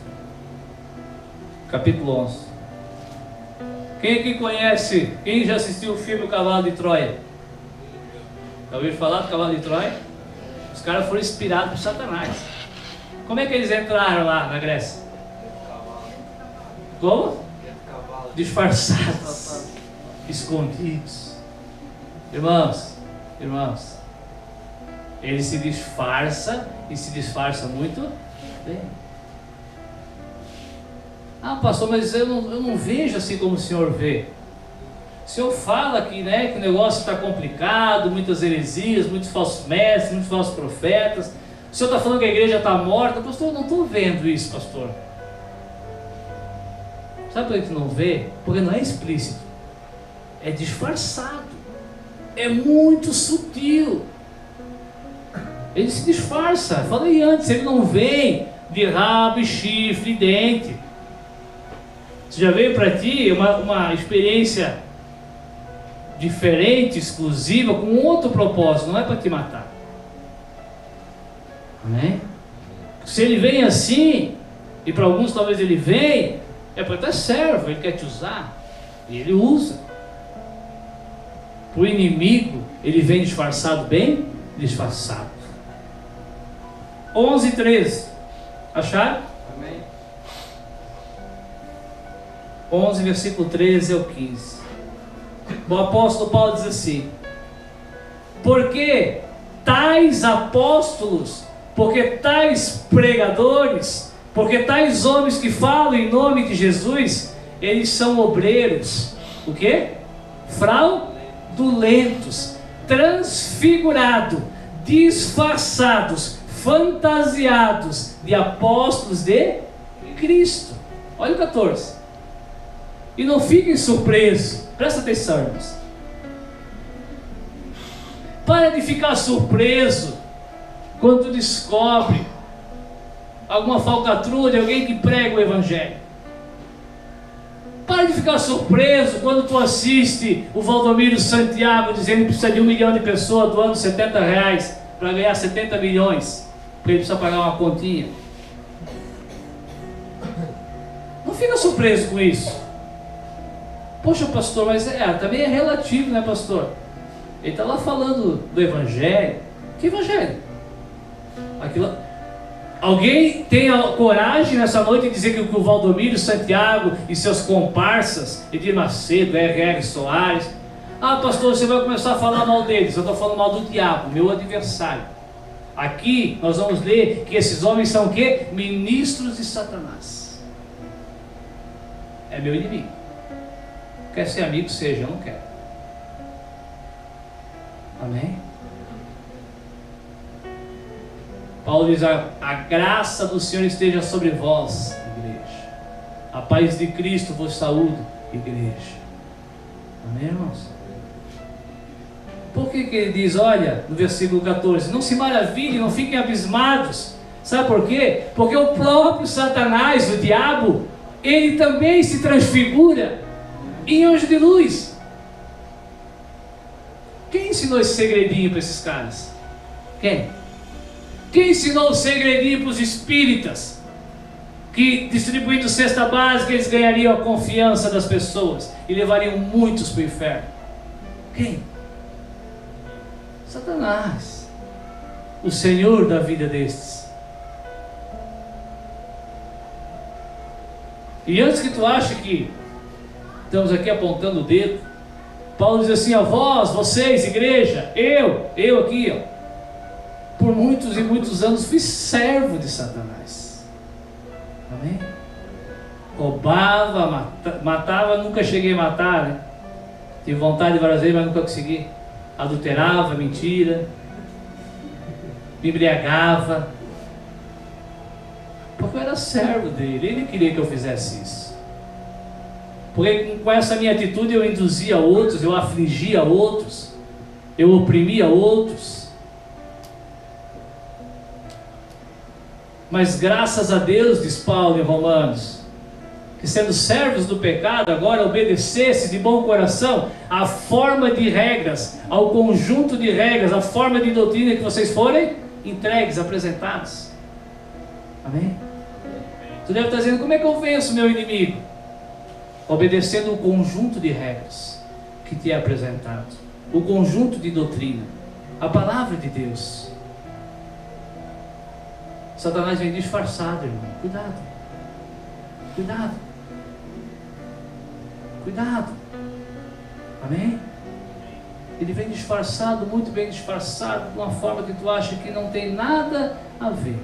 capítulo 11. Quem aqui conhece, quem já assistiu o filme O Cavalo de Troia? Já ouviram falar do Cavalo de Troia? Os caras foram inspirados por Satanás. Como é que eles entraram lá na Grécia? Como? Disfarçados, escondidos. Irmãos, ele se disfarça e se disfarça muito bem. Ah, pastor, mas eu não vejo assim como o senhor vê. O senhor fala que, né, que o negócio está complicado, muitas heresias, muitos falsos mestres, muitos falsos profetas. O senhor está falando que a igreja está morta. Pastor, eu não estou vendo isso, pastor. Sabe por que tu não vê? Porque não é explícito. É disfarçado. É muito sutil. Ele se disfarça. Falei antes, ele não vem de rabo, e chifre e dente. Isso já veio para ti uma experiência diferente, exclusiva, com outro propósito. Não é para te matar. Amém? Se ele vem assim, e para alguns talvez ele venha, é para estar servo, ele quer te usar. E ele usa. Para o inimigo, ele vem disfarçado, bem disfarçado. 11:13. Acharam? Amém. 11, versículo 13 ao 15. O apóstolo Paulo diz assim: porque tais apóstolos, porque tais pregadores, porque tais homens que falam em nome de Jesus, eles são obreiros, o quê? Fraudulentos, transfigurados, disfarçados, fantasiados de apóstolos de Cristo. Olha o 14. E não fiquem surpresos. Presta atenção, irmãos. Para de ficar surpreso quando tu descobre alguma falcatrua de alguém que prega o Evangelho. Para de ficar surpreso quando tu assiste o Valdomiro Santiago dizendo que precisa de 1 milhão de pessoas doando R$70 para ganhar 70 milhões, porque ele precisa pagar uma continha. Não fica surpreso com isso. Poxa, pastor, mas também é relativo, né, pastor? Ele está lá falando do Evangelho. Que Evangelho? Alguém tem a coragem nessa noite de dizer que o Valdomiro Santiago e seus comparsas, Edir Macedo, R.R. Soares, pastor, você vai começar a falar mal deles. Eu estou falando mal do diabo, meu adversário. Aqui nós vamos ler que esses homens são o quê? Ministros de Satanás. É meu inimigo. Quer ser amigo? Seja, eu não quero. Amém? Paulo diz: a graça do Senhor esteja sobre vós, igreja. A paz de Cristo vos saúde, igreja. Amém, irmãos? Por que ele diz, olha, no versículo 14, não se maravilhem, não fiquem abismados. Sabe por quê? Porque o próprio Satanás, o diabo, ele também se transfigura em anjo de luz. Quem ensinou esse segredinho para esses caras? Quem? Quem ensinou o segredinho para os espíritas? Que distribuindo cesta básica eles ganhariam a confiança das pessoas e levariam muitos para o inferno. Quem? Satanás, o senhor da vida destes. E antes que tu ache que estamos aqui apontando o dedo, Paulo diz assim: vocês, igreja, eu aqui, por muitos e muitos anos fui servo de Satanás. Amém? Roubava, matava, nunca cheguei a matar, né? Tive vontade várias vezes, mas nunca consegui. Adulterava, mentira, me embriagava, porque eu era servo dele, ele queria que eu fizesse isso. Porque com essa minha atitude eu induzia outros, eu afligia outros, eu oprimia outros. Mas graças a Deus, diz Paulo em Romanos, que sendo servos do pecado, agora obedecesse de bom coração a forma de regras, ao conjunto de regras, a forma de doutrina que vocês forem entregues, apresentados. Amém? Tu deve estar dizendo: como é que eu venço meu inimigo? Obedecendo o conjunto de regras que te é apresentado, o conjunto de doutrina, a palavra de Deus. Satanás vem disfarçado, irmão. Cuidado. Cuidado. Cuidado. Amém? Ele vem disfarçado, muito bem disfarçado, de uma forma que tu acha que não tem nada a ver.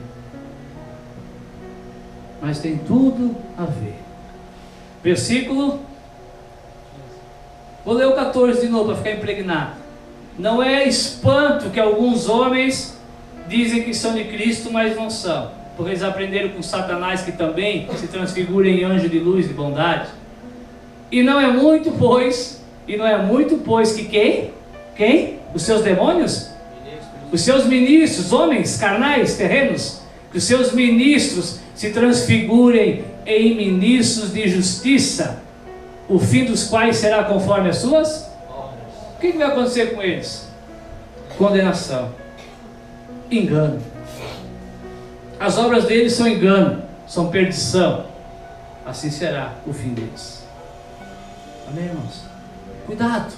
Mas tem tudo a ver. Versículo. Vou ler o 14 de novo para ficar impregnado. Não é espanto que alguns homens dizem que são de Cristo, mas não são. Porque eles aprenderam com Satanás, que também se transfigura em anjo de luz e bondade. E não é muito, pois que quem? Os seus demônios? Os seus ministros, homens carnais, terrenos, que os seus ministros se transfigurem em ministros de justiça, o fim dos quais será conforme as suas? O que vai acontecer com eles? Condenação, engano. As obras deles são engano, são perdição. Assim será o fim deles. Amém, irmãos? Cuidado.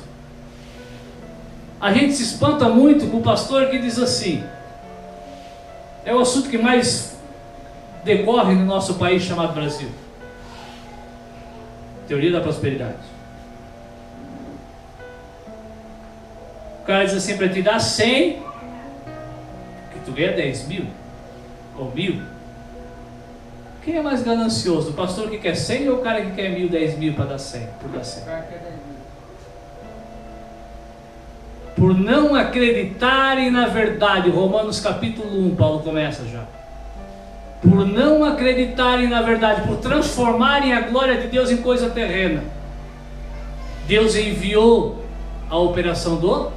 A gente se espanta muito com o pastor que diz assim. É o assunto que mais decorre no nosso país chamado Brasil. Teoria da prosperidade. O cara diz assim para te dar 100, que tu ganha 10 mil ou 1000. Quem é mais ganancioso? O pastor que quer 100 ou o cara que quer 1000, 10 mil para dar 100? Por dar 100. Por não acreditarem na verdade. Romanos capítulo 1, Paulo começa já. Por não acreditarem na verdade, por transformarem a glória de Deus em coisa terrena, Deus enviou a operação do medo.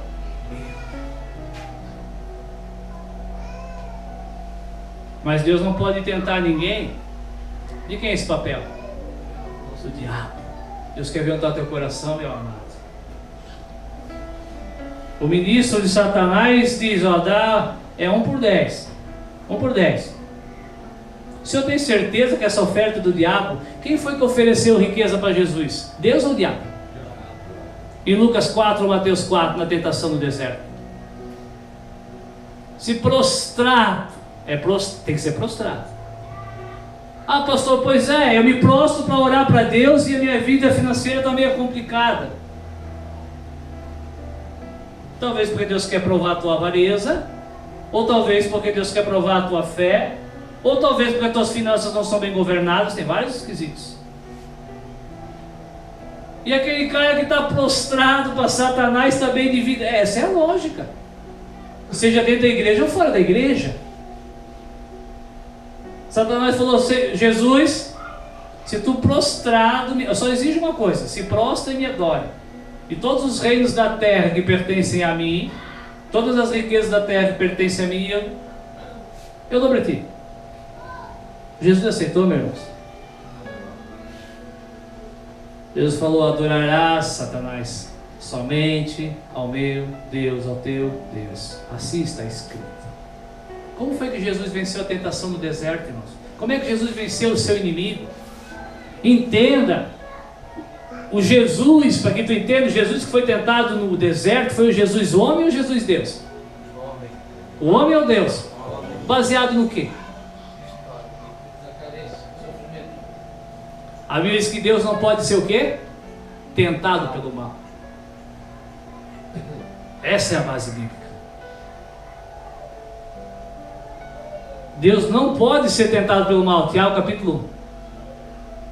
Mas Deus não pode tentar ninguém. De quem é esse papel? Do diabo. Deus quer ver onde está teu coração, meu amado. O ministro de Satanás diz, ó, é 1 por 10. 1 por 10. Se eu tenho certeza que essa oferta do diabo, quem foi que ofereceu riqueza para Jesus? Deus ou o diabo? Em Lucas 4 ou Mateus 4, na tentação no deserto. Se prostrado, tem que ser prostrado. Ah, pastor, pois é, eu me prostro para orar para Deus e a minha vida financeira está meio complicada. Talvez porque Deus quer provar a tua avareza, ou talvez porque Deus quer provar a tua fé, ou talvez porque as tuas finanças não são bem governadas. Tem vários esquisitos. E aquele cara que está prostrado para Satanás está bem de vida. Essa é a lógica. Seja dentro da igreja ou fora da igreja. Satanás falou, Jesus, se tu prostrado, eu só exijo uma coisa, se prostra e me adore. E todos os reinos da terra que pertencem a mim, todas as riquezas da terra que pertencem a mim, eu dou para ti. Jesus aceitou, meus irmãos? Deus falou, adorarás, Satanás, somente ao meu Deus, ao teu Deus. Assim está escrito. Como foi que Jesus venceu a tentação no deserto, irmãos? Como é que Jesus venceu o seu inimigo? Entenda, o Jesus, para que tu entenda, o Jesus que foi tentado no deserto, foi o Jesus homem ou o Jesus Deus? O homem ou Deus? Baseado no quê? A Bíblia diz que Deus não pode ser o quê? Tentado pelo mal. Essa é a base bíblica. Deus não pode ser tentado pelo mal. Tiago capítulo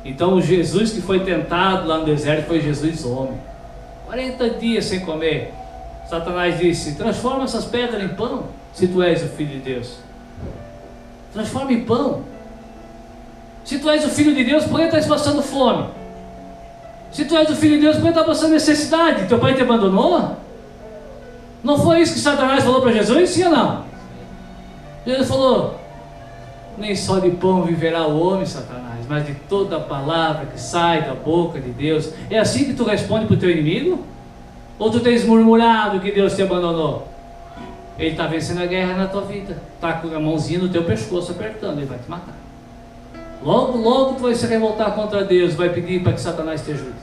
1. Então o Jesus que foi tentado lá no deserto foi Jesus homem. 40 dias sem comer. Satanás disse, transforma essas pedras em pão, se tu és o Filho de Deus. Transforma em pão. Se tu és o Filho de Deus, por que estás passando fome? Se tu és o Filho de Deus, por que estás passando necessidade? Teu pai te abandonou? Não foi isso que Satanás falou para Jesus? Sim ou não? Jesus falou, nem só de pão viverá o homem, Satanás, mas de toda a palavra que sai da boca de Deus. É assim que tu responde para o teu inimigo? Ou tu tens murmurado que Deus te abandonou? Ele está vencendo a guerra na tua vida. Está com a mãozinha no teu pescoço apertando, ele vai te matar. Logo, logo tu vai se revoltar contra Deus, vai pedir para que Satanás te ajude.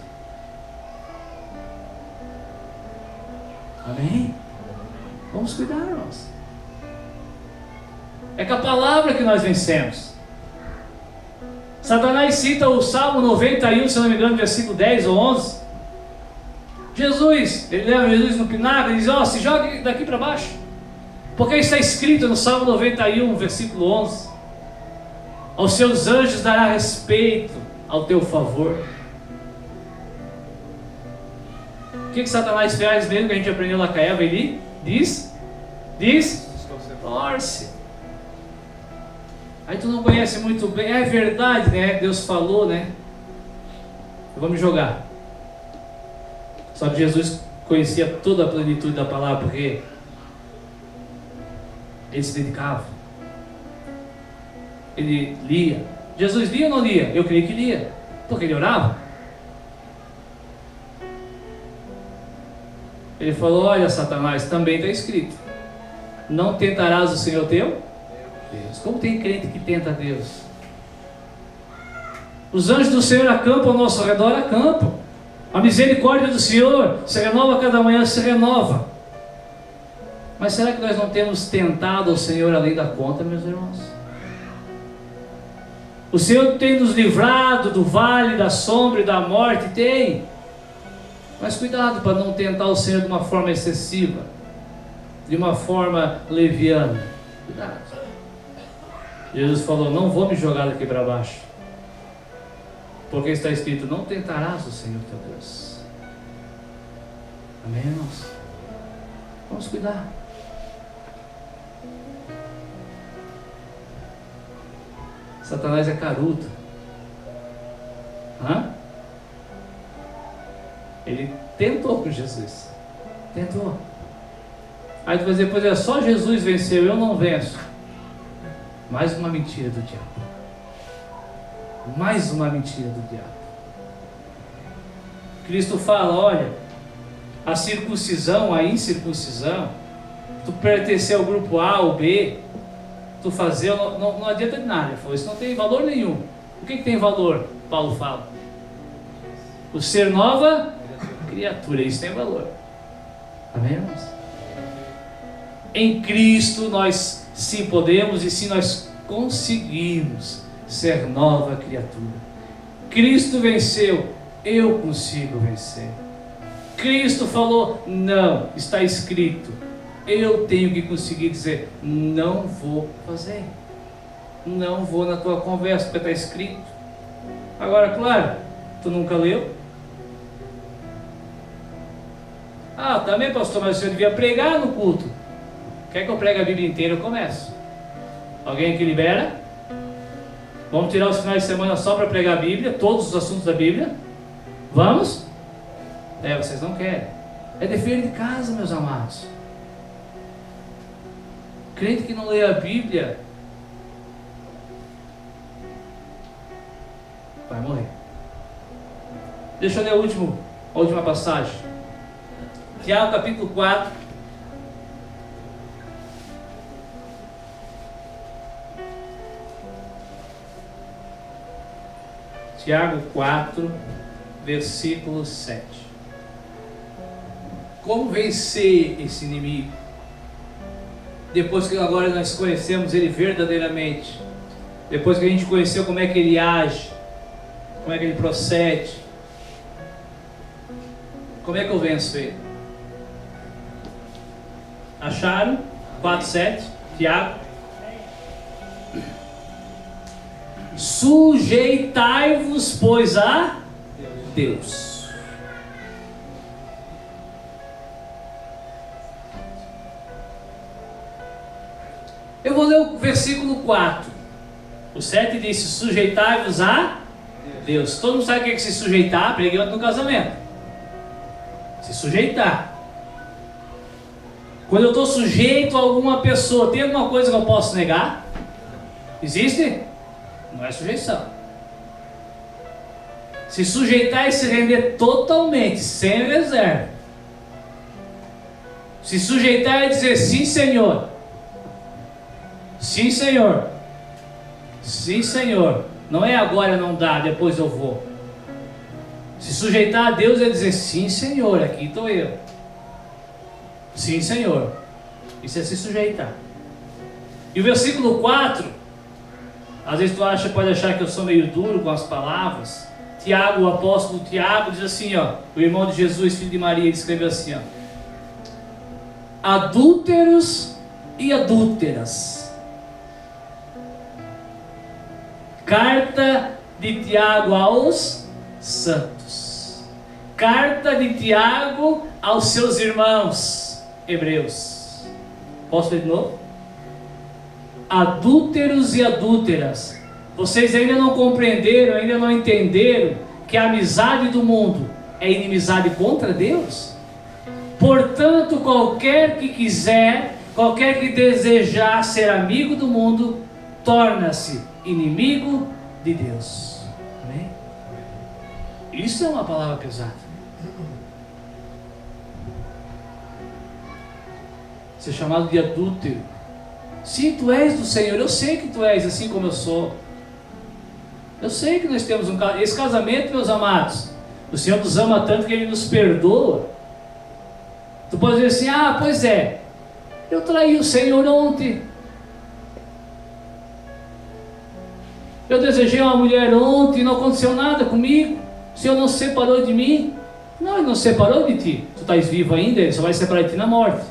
Amém? Vamos cuidar, irmãos. É com a palavra que nós vencemos. Satanás cita o Salmo 91, se não me engano, versículo 10 ou 11. Jesus, ele leva Jesus no pináculo e diz, ó, se jogue daqui para baixo. Porque está escrito no Salmo 91, versículo 11. Aos seus anjos dará respeito ao teu favor. O que Satanás faz mesmo que a gente aprendeu lá com a Eva? Ele diz, torce. Aí tu não conhece muito bem, é verdade, né? Deus falou, né? Vamos jogar. Só que Jesus conhecia toda a plenitude da palavra, porque ele se dedicava. Ele lia. Jesus lia ou não lia? Eu creio que lia, porque ele orava. Ele falou: olha, Satanás, também está escrito: não tentarás o Senhor teu Deus. Como tem crente que tenta Deus? Os anjos do Senhor acampam ao nosso redor, acampam. A misericórdia do Senhor se renova cada manhã, se renova. Mas será que nós não temos tentado o Senhor além da conta, meus irmãos? O Senhor tem nos livrado do vale da sombra e da morte? Tem. Mas cuidado para não tentar o Senhor de uma forma excessiva, de uma forma leviana. Cuidado. Jesus falou: não vou me jogar daqui para baixo, porque está escrito: não tentarás o Senhor teu Deus. Amém, irmãos? Vamos cuidar. Satanás é carudo. Ele tentou com Jesus. Tentou. Aí tu vai dizer: pois é, só Jesus venceu, eu não venço. Mais uma mentira do diabo. Mais uma mentira do diabo. Cristo fala: olha, a circuncisão, a incircuncisão, tu pertencer ao grupo A ou B, tu fazer, não adianta de nada. Isso não tem valor nenhum. O que tem valor? Paulo fala: o ser nova criatura. Isso tem valor. Amém, irmãos? Em Cristo nós sim podemos e sim nós conseguimos ser nova criatura. Cristo venceu, eu consigo vencer. Cristo falou: não, está escrito. Eu tenho que conseguir dizer: não vou fazer, não vou na tua conversa, porque está escrito. Agora, claro, tu nunca leu. Também, pastor, mas o senhor devia pregar no culto. Quer que eu pregue a Bíblia inteira? Eu começo. Alguém aqui libera? Vamos tirar os finais de semana só para pregar a Bíblia, todos os assuntos da Bíblia? Vamos? Vocês não querem. É dever de casa, meus amados. Crente que não lê a Bíblia vai morrer. Deixa eu ler a última passagem. Tiago capítulo 4. Tiago 4, versículo 7. Como vencer esse inimigo? Depois que agora nós conhecemos ele verdadeiramente, depois que a gente conheceu como é que ele age, como é que ele procede, como é que eu venço ele? Acharam? 4:7, Tiago. Sujeitai-vos, pois, a Deus. Eu vou ler o versículo 4. O 7 disse: sujeitai-vos a Deus. Todo mundo sabe o que é se sujeitar? Preguei ontem no casamento. Se sujeitar. Quando eu estou sujeito a alguma pessoa, tem alguma coisa que eu posso negar? Existe? Não é sujeição. Se sujeitar é se render totalmente, sem reserva. Se sujeitar é dizer: sim, Senhor. Sim, Senhor. Sim, Senhor. Não é agora, não dá, depois eu vou. Se sujeitar a Deus é dizer: sim, Senhor, aqui estou eu. Sim, Senhor. Isso é se sujeitar. E o versículo 4, às vezes tu pode achar que eu sou meio duro com as palavras. Tiago, o apóstolo Tiago, diz assim, o irmão de Jesus, filho de Maria, ele escreveu assim, adúlteros e adúlteras. Carta de Tiago aos santos. Carta de Tiago aos seus irmãos hebreus. Posso ler de novo? Adúlteros e adúlteras. Vocês ainda não compreenderam, ainda não entenderam que a amizade do mundo é inimizade contra Deus? Portanto, qualquer que quiser, qualquer que desejar ser amigo do mundo, torna-se inimigo de Deus. Amém? Isso é uma palavra pesada. Ser chamado de adúltero. Sim, tu és do Senhor, eu sei que tu és, assim como eu sou. Eu sei que nós temos esse casamento, meus amados, o Senhor nos ama tanto que Ele nos perdoa. Tu pode dizer assim, ah, pois é, eu traí o Senhor ontem, eu desejei uma mulher ontem e não aconteceu nada comigo, o Senhor não se separou de mim. Não, Ele não se separou de ti, tu estás vivo ainda, Ele só vai se separar de ti na morte.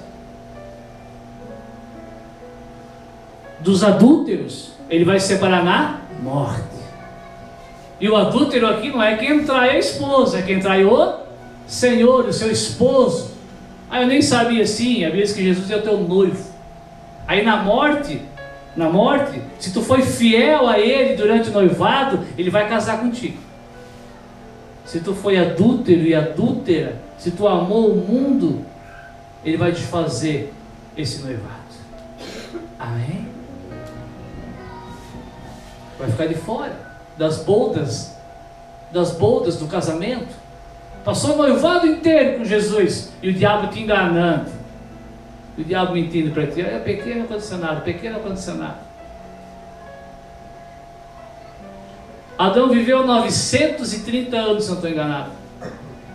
Dos adúlteros, Ele vai se separar na morte. E o adúltero aqui não é quem trai a esposa, é quem trai o Senhor, o seu esposo. Ah, eu nem sabia assim, havia que Jesus é o teu noivo. Aí na morte, se tu foi fiel a Ele durante o noivado, Ele vai casar contigo. Se tu foi adúltero e adúltera, se tu amou o mundo, Ele vai desfazer esse noivado. Amém? Vai ficar de fora das bodas do casamento. Passou o noivado inteiro com Jesus e o diabo te enganando, e o diabo mentindo para ti. É pequeno, não aconteceu nada. Adão viveu 930 anos, se não estou enganado.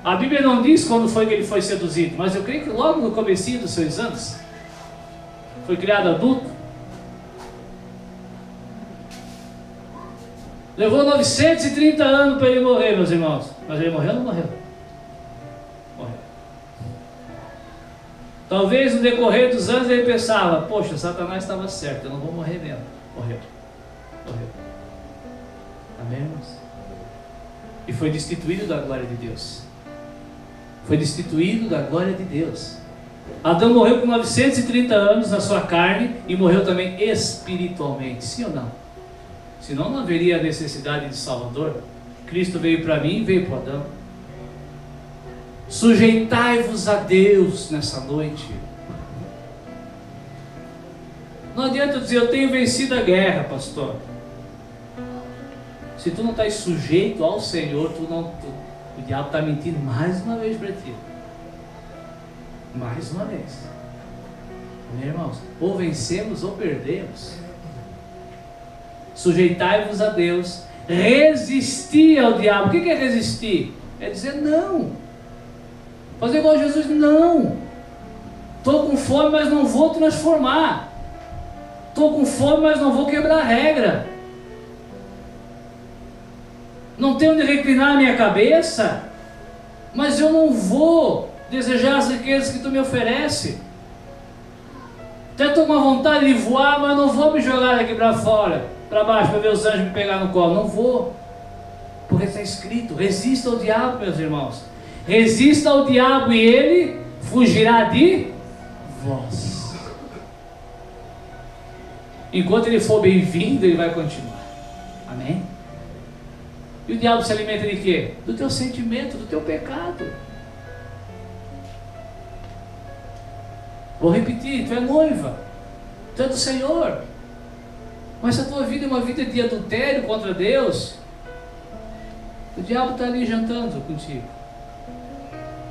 A Bíblia não diz quando foi que ele foi seduzido, mas eu creio que logo no comecinho dos seus anos foi criado adulto. Levou 930 anos para ele morrer, meus irmãos. Mas ele morreu ou não morreu? Morreu. Talvez no decorrer dos anos ele pensava, poxa, Satanás estava certo, eu não vou morrer mesmo. Morreu. Amém, irmãos? E foi destituído da glória de Deus. Foi destituído da glória de Deus. Adão morreu com 930 anos na sua carne e morreu também espiritualmente, sim ou não? Senão não haveria necessidade de Salvador. Cristo veio para mim e veio para Adão. Sujeitai-vos a Deus nessa noite. Não adianta dizer, eu tenho vencido a guerra, pastor. Se tu não estás sujeito ao Senhor, o diabo está mentindo mais uma vez para ti. Mais uma vez. Meus irmãos, ou vencemos ou perdemos. Sujeitai-vos a Deus, resistir ao diabo. O que é resistir? É dizer não. Fazer igual a Jesus, não. Estou com fome, mas não vou transformar. Estou com fome, mas não vou quebrar a regra. Não tenho onde reclinar a minha cabeça, mas eu não vou desejar as riquezas que tu me oferece. Até estou com a vontade de voar, mas não vou me jogar daqui para fora, para baixo, para ver os anjos me pegar no colo. Não vou, porque está escrito, resista ao diabo, meus irmãos. Resista ao diabo e ele fugirá de vós. Enquanto ele for bem-vindo, ele vai continuar. Amém? E o diabo se alimenta de quê? Do teu sentimento, do teu pecado. Vou repetir, tu é noiva, tu é do Senhor. Mas se a tua vida é uma vida de adultério contra Deus, o diabo está ali jantando contigo.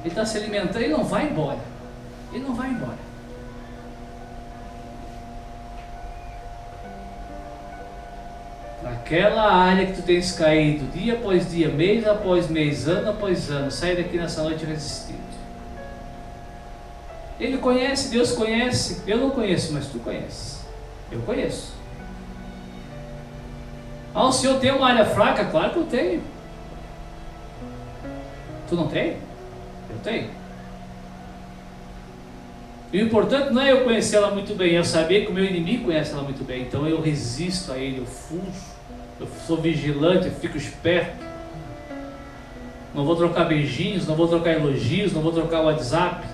Ele está se alimentando, ele não vai embora. Ele não vai embora. Naquela área que tu tens caído, dia após dia, mês após mês, ano após ano, sai daqui nessa noite resistindo. Ele conhece, Deus conhece. Eu não conheço, mas tu conheces. Eu conheço. Ah, o Senhor tem uma área fraca? Claro que eu tenho. Tu não tem? Eu tenho. E o importante não é eu conhecer ela muito bem, é eu saber que o meu inimigo conhece ela muito bem. Então eu resisto a ele, eu fujo, eu sou vigilante, eu fico esperto. Não vou trocar beijinhos, não vou trocar elogios, não vou trocar WhatsApp.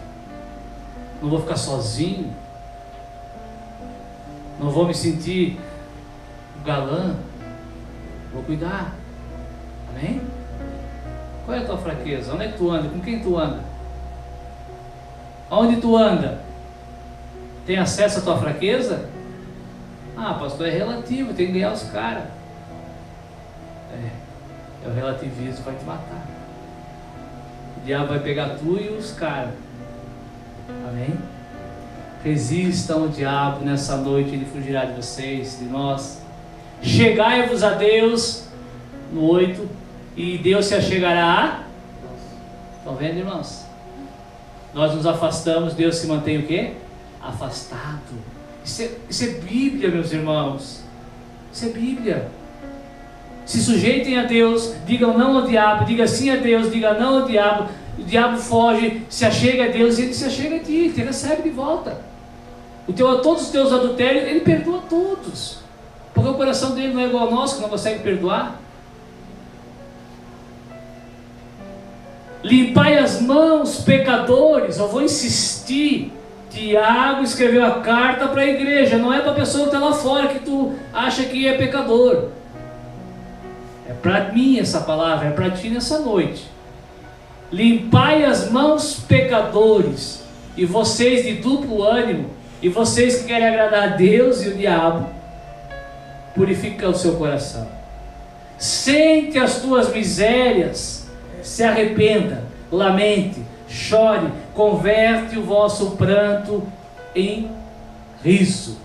Não vou ficar sozinho. Não vou me sentir galã. Vou cuidar. Amém? Qual é a tua fraqueza? Onde é que tu anda? Com quem tu anda? Aonde tu anda? Tem acesso à tua fraqueza? Ah, pastor, é relativo, tem que ganhar os caras. É o relativismo, vai te matar. O diabo vai pegar tu e os caras. Amém? Resistam ao diabo nessa noite, ele fugirá de vocês, de nós. Chegai-vos a Deus, no 8, e Deus se achegará a... Estão vendo, irmãos? Nós nos afastamos, Deus se mantém o quê? Afastado. Isso é Bíblia, meus irmãos. Isso é Bíblia. Se sujeitem a Deus, digam não ao diabo, diga sim a Deus, diga não ao diabo. O diabo foge, se achega a Deus e ele se achega a ti, te recebe de volta. Todos os teus adultérios, ele perdoa todos. Porque o coração dele não é igual ao nosso, que não consegue perdoar. Limpai as mãos, pecadores. Eu vou insistir. Tiago escreveu a carta para a igreja, não é para a pessoa que está lá fora, que tu acha que é pecador. É para mim essa palavra, é para ti nessa noite. Limpai as mãos, pecadores. E vocês de duplo ânimo, e vocês que querem agradar a Deus e o diabo, purifica o seu coração. Sente as tuas misérias, se arrependa, lamente, chore, converte o vosso pranto em riso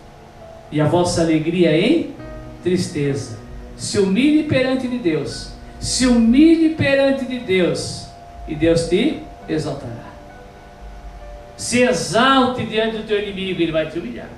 e a vossa alegria em tristeza. Se humilhe perante de Deus, se humilhe perante de Deus, e Deus te exaltará. Se exalte diante do teu inimigo, ele vai te humilhar.